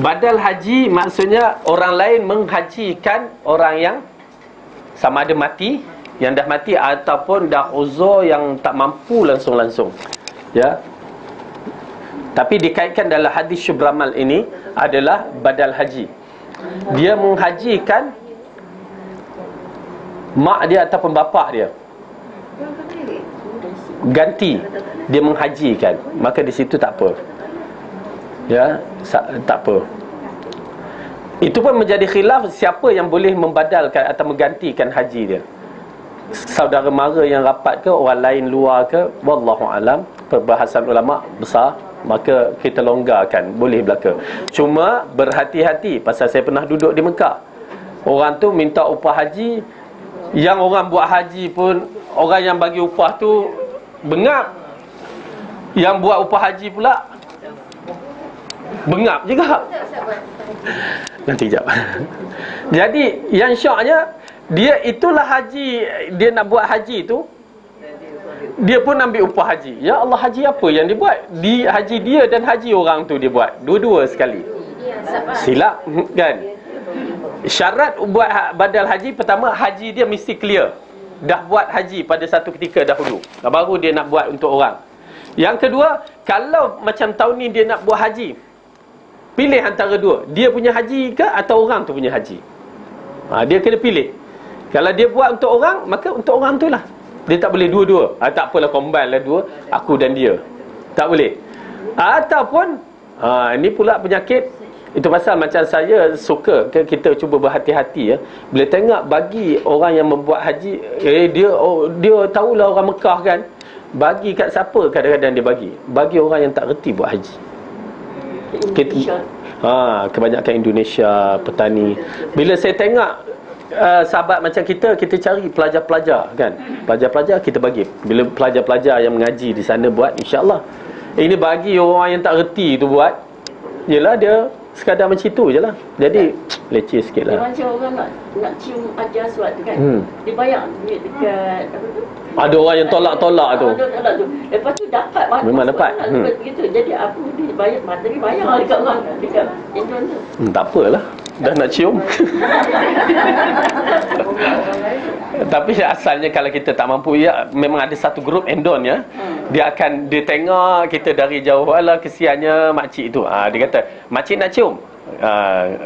Badal haji maksudnya orang lain menghajikan orang yang sama ada mati, yang dah mati, ataupun dah uzur yang tak mampu langsung-langsung. Ya. Tapi dikaitkan dalam hadis Syubramal ini adalah badal haji. Dia menghajikan mak dia ataupun bapa dia, ganti dia menghajikan, maka di situ tak apa. Ya, tak apa. Itu pun menjadi khilaf siapa yang boleh membadalkan atau menggantikan haji dia. Saudara mara yang rapat ke, orang lain luar ke, wallahu alam. Perbahasan ulama besar, maka kita longgarkan, boleh belaka. Cuma berhati-hati, pasal saya pernah duduk di Mekah. Orang tu minta upah haji, yang orang buat haji pun, orang yang bagi upah tu bengap. Yang buat upah haji pula bengap juga. Nanti jap. Jadi yang syoknya, dia itulah haji, dia nak buat haji tu, dia pun ambil upah haji. Ya Allah, haji apa yang dia buat? Haji dia dan haji orang tu dia buat dua-dua sekali. Silap kan? Syarat buat badal haji, pertama haji dia mesti clear, dah buat haji pada satu ketika dahulu, baru dia nak buat untuk orang. Yang kedua, kalau macam tahun ni dia nak buat haji, pilih antara dua, dia punya haji ke atau orang tu punya haji. Dia kena pilih. Kalau dia buat untuk orang, maka untuk orang tu lah. Dia tak boleh dua-dua. Tak apalah, combine lah dua, aku dan dia. Tak boleh. Ataupun ini pula penyakit. Itu pasal macam saya suka kita cuba berhati-hati, ya. Bila tengok bagi orang yang membuat haji, dia tahulah orang Mekah kan, bagi kat siapa kadang-kadang dia bagi orang yang tak reti buat haji. Kita, kebanyakan Indonesia, petani. Bila saya tengok sahabat macam kita cari pelajar-pelajar kan, pelajar-pelajar kita bagi. Bila pelajar-pelajar yang mengaji di sana buat, insya-Allah. Ini bagi orang yang tak reti tu buat, yelah dia sekadar macam itu je lah. Jadi leceh sikit lah. Dia macam orang nak cium Hajar Aswad tu kan, dia bayar duit dekat apa tu, ada orang yang tolak-tolak tu. Tolak tu. Lepas tu dapat memang dapat. Begitu. Jadi aku dia bayar dekat orang dekat Indonesia. Tak apalah. dah nak cium. Tapi asalnya kalau kita tak mampu, ya memang ada satu grup endon ya. Dia tengok kita dari jauh, alah kesiannya makcik tu. Dia kata, makcik nak cium.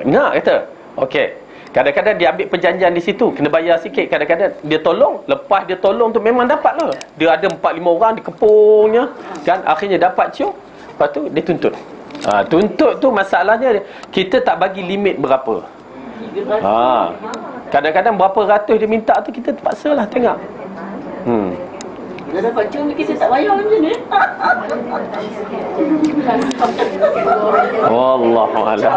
Nak kata. Okey. Kadang-kadang dia ambil perjanjian di situ, kena bayar sikit. Kadang-kadang dia tolong, lepas dia tolong tu memang dapat lah. Dia ada 4-5 orang dikepungnya kan, akhirnya dapat cium. Lepas tu dia tuntut. Tuntut tu masalahnya kita tak bagi limit berapa. Kadang-kadang berapa ratus dia minta tu, kita terpaksalah tengok. Dah dapat cium, kita tak bayar macam ni. Wallahualam.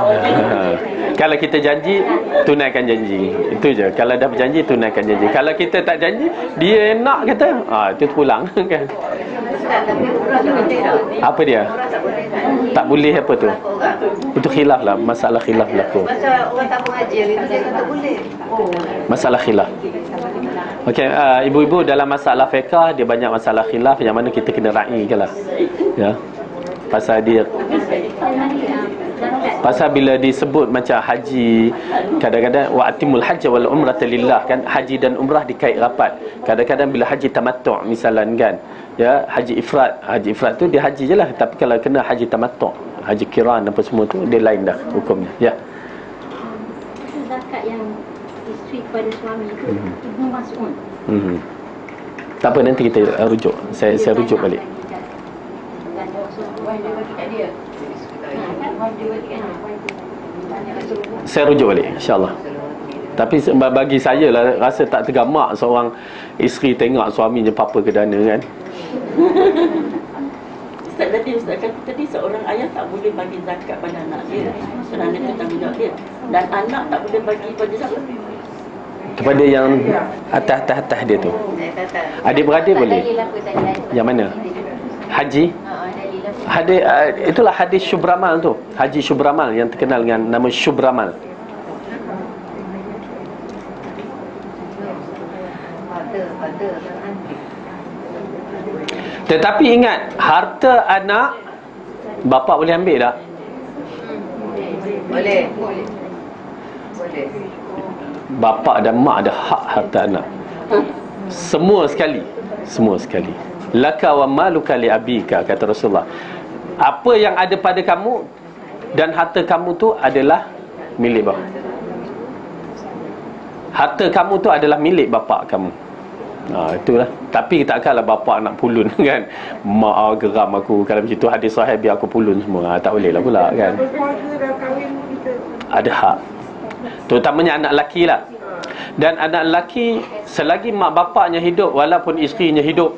Kalau kita janji, tunaikan janji. Itu je. Kalau dah berjanji, tunaikan janji. Kalau kita tak janji, dia nak kata, itu pulang kan. Apa dia? Tak boleh apa tu? Itu khilaf lah. Masalah khilaf berlaku. Masa orang tak mengajar itu dia tak boleh. Masalah khilaf. Okey, ibu-ibu dalam masalah fiqah dia banyak masalah khilaf yang mana kita kena raikan lah. Ya. Pasal bila disebut macam haji, kadang-kadang wa atimul hajj wal umrata lillah kan, haji dan umrah dikait rapat. Kadang-kadang bila haji tamattu' misalan kan, ya, haji ifrad tu dia haji je lah. Tapi kalau kena haji tamattu', haji qiran apa semua tu dia lain dah hukumnya. Ya. Zakat yang isteri kepada suami itu Ibnu Mas'ud. Tak apa, nanti kita rujuk. Saya rujuk balik. Saya rujuk balik insya-Allah. Tapi bagi saya lah, rasa tak tergamak seorang isteri tengok suaminya papa ke dana kan. Ustaz kata tadi seorang ayah tak boleh bagi zakat pada anak dia kerana itu tanggungjawab dia, dan anak tak boleh bagi pada siapa? Kepada yang atas dia tu. Adik-beradik boleh. Yang mana? Haji? Itulah hadis Syubramal tu. Haji Syubramal yang terkenal dengan nama Syubramal. Tetapi ingat, harta anak bapa boleh ambil tak? Boleh. Bapa dan mak ada hak harta anak. Semua sekali. Laka wa maluka li abika, kata Rasulullah. Apa yang ada pada kamu dan harta kamu tu adalah milik bapa. Harta kamu tu adalah milik bapa kamu. Itulah. Tapi takkanlah bapa nak pulun kan. Mak geram aku, kalau macam tu hadis sahih biar aku pulun semua. Tak boleh lah pula kan. Ada hak. Terutamanya anak lelaki lah. Dan anak lelaki, selagi mak bapaknya hidup, walaupun isterinya hidup,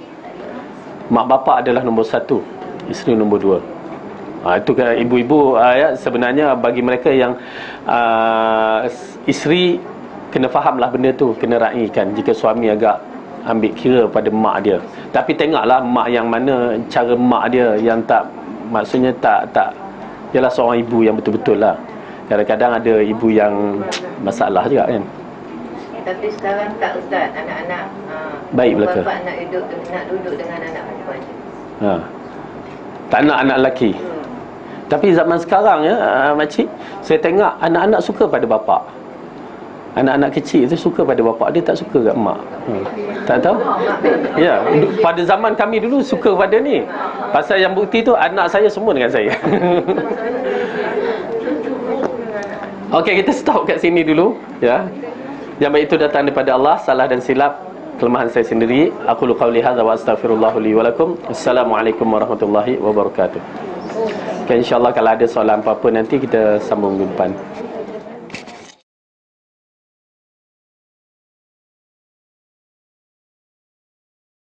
mak bapak adalah nombor 1, isteri nombor 2. Itu kan ibu-ibu ya, sebenarnya bagi mereka yang isteri, kena fahamlah benda tu, kena raikan jika suami agak ambil kira pada mak dia. Tapi tengoklah mak yang mana, cara mak dia yang tak, maksudnya tak ialah seorang ibu yang betul-betul lah. Kadang-kadang ada ibu yang masalah juga kan. Tapi sekarang tak, Ustaz, anak-anak baik belaka. Bapak nak duduk dengan anak perempuan. Tak nak anak lelaki. Tapi zaman sekarang ya, makcik, saya tengok anak-anak suka pada bapak. Anak-anak kecil tu suka pada bapak, dia tak suka kat mak. Tak tahu? Ya, pada zaman kami dulu suka pada ni. Pasal yang bukti tu anak saya semua dengan saya. Okey, kita stop kat sini dulu ya. Yang baik itu datang daripada Allah, salah dan silap kelemahan saya sendiri. Aku qauli hadza wa astaghfirullah li wa lakum. Assalamualaikum warahmatullahi wabarakatuh. Okay, insya-Allah kalau ada soalan apa-apa nanti kita sambung ke depan.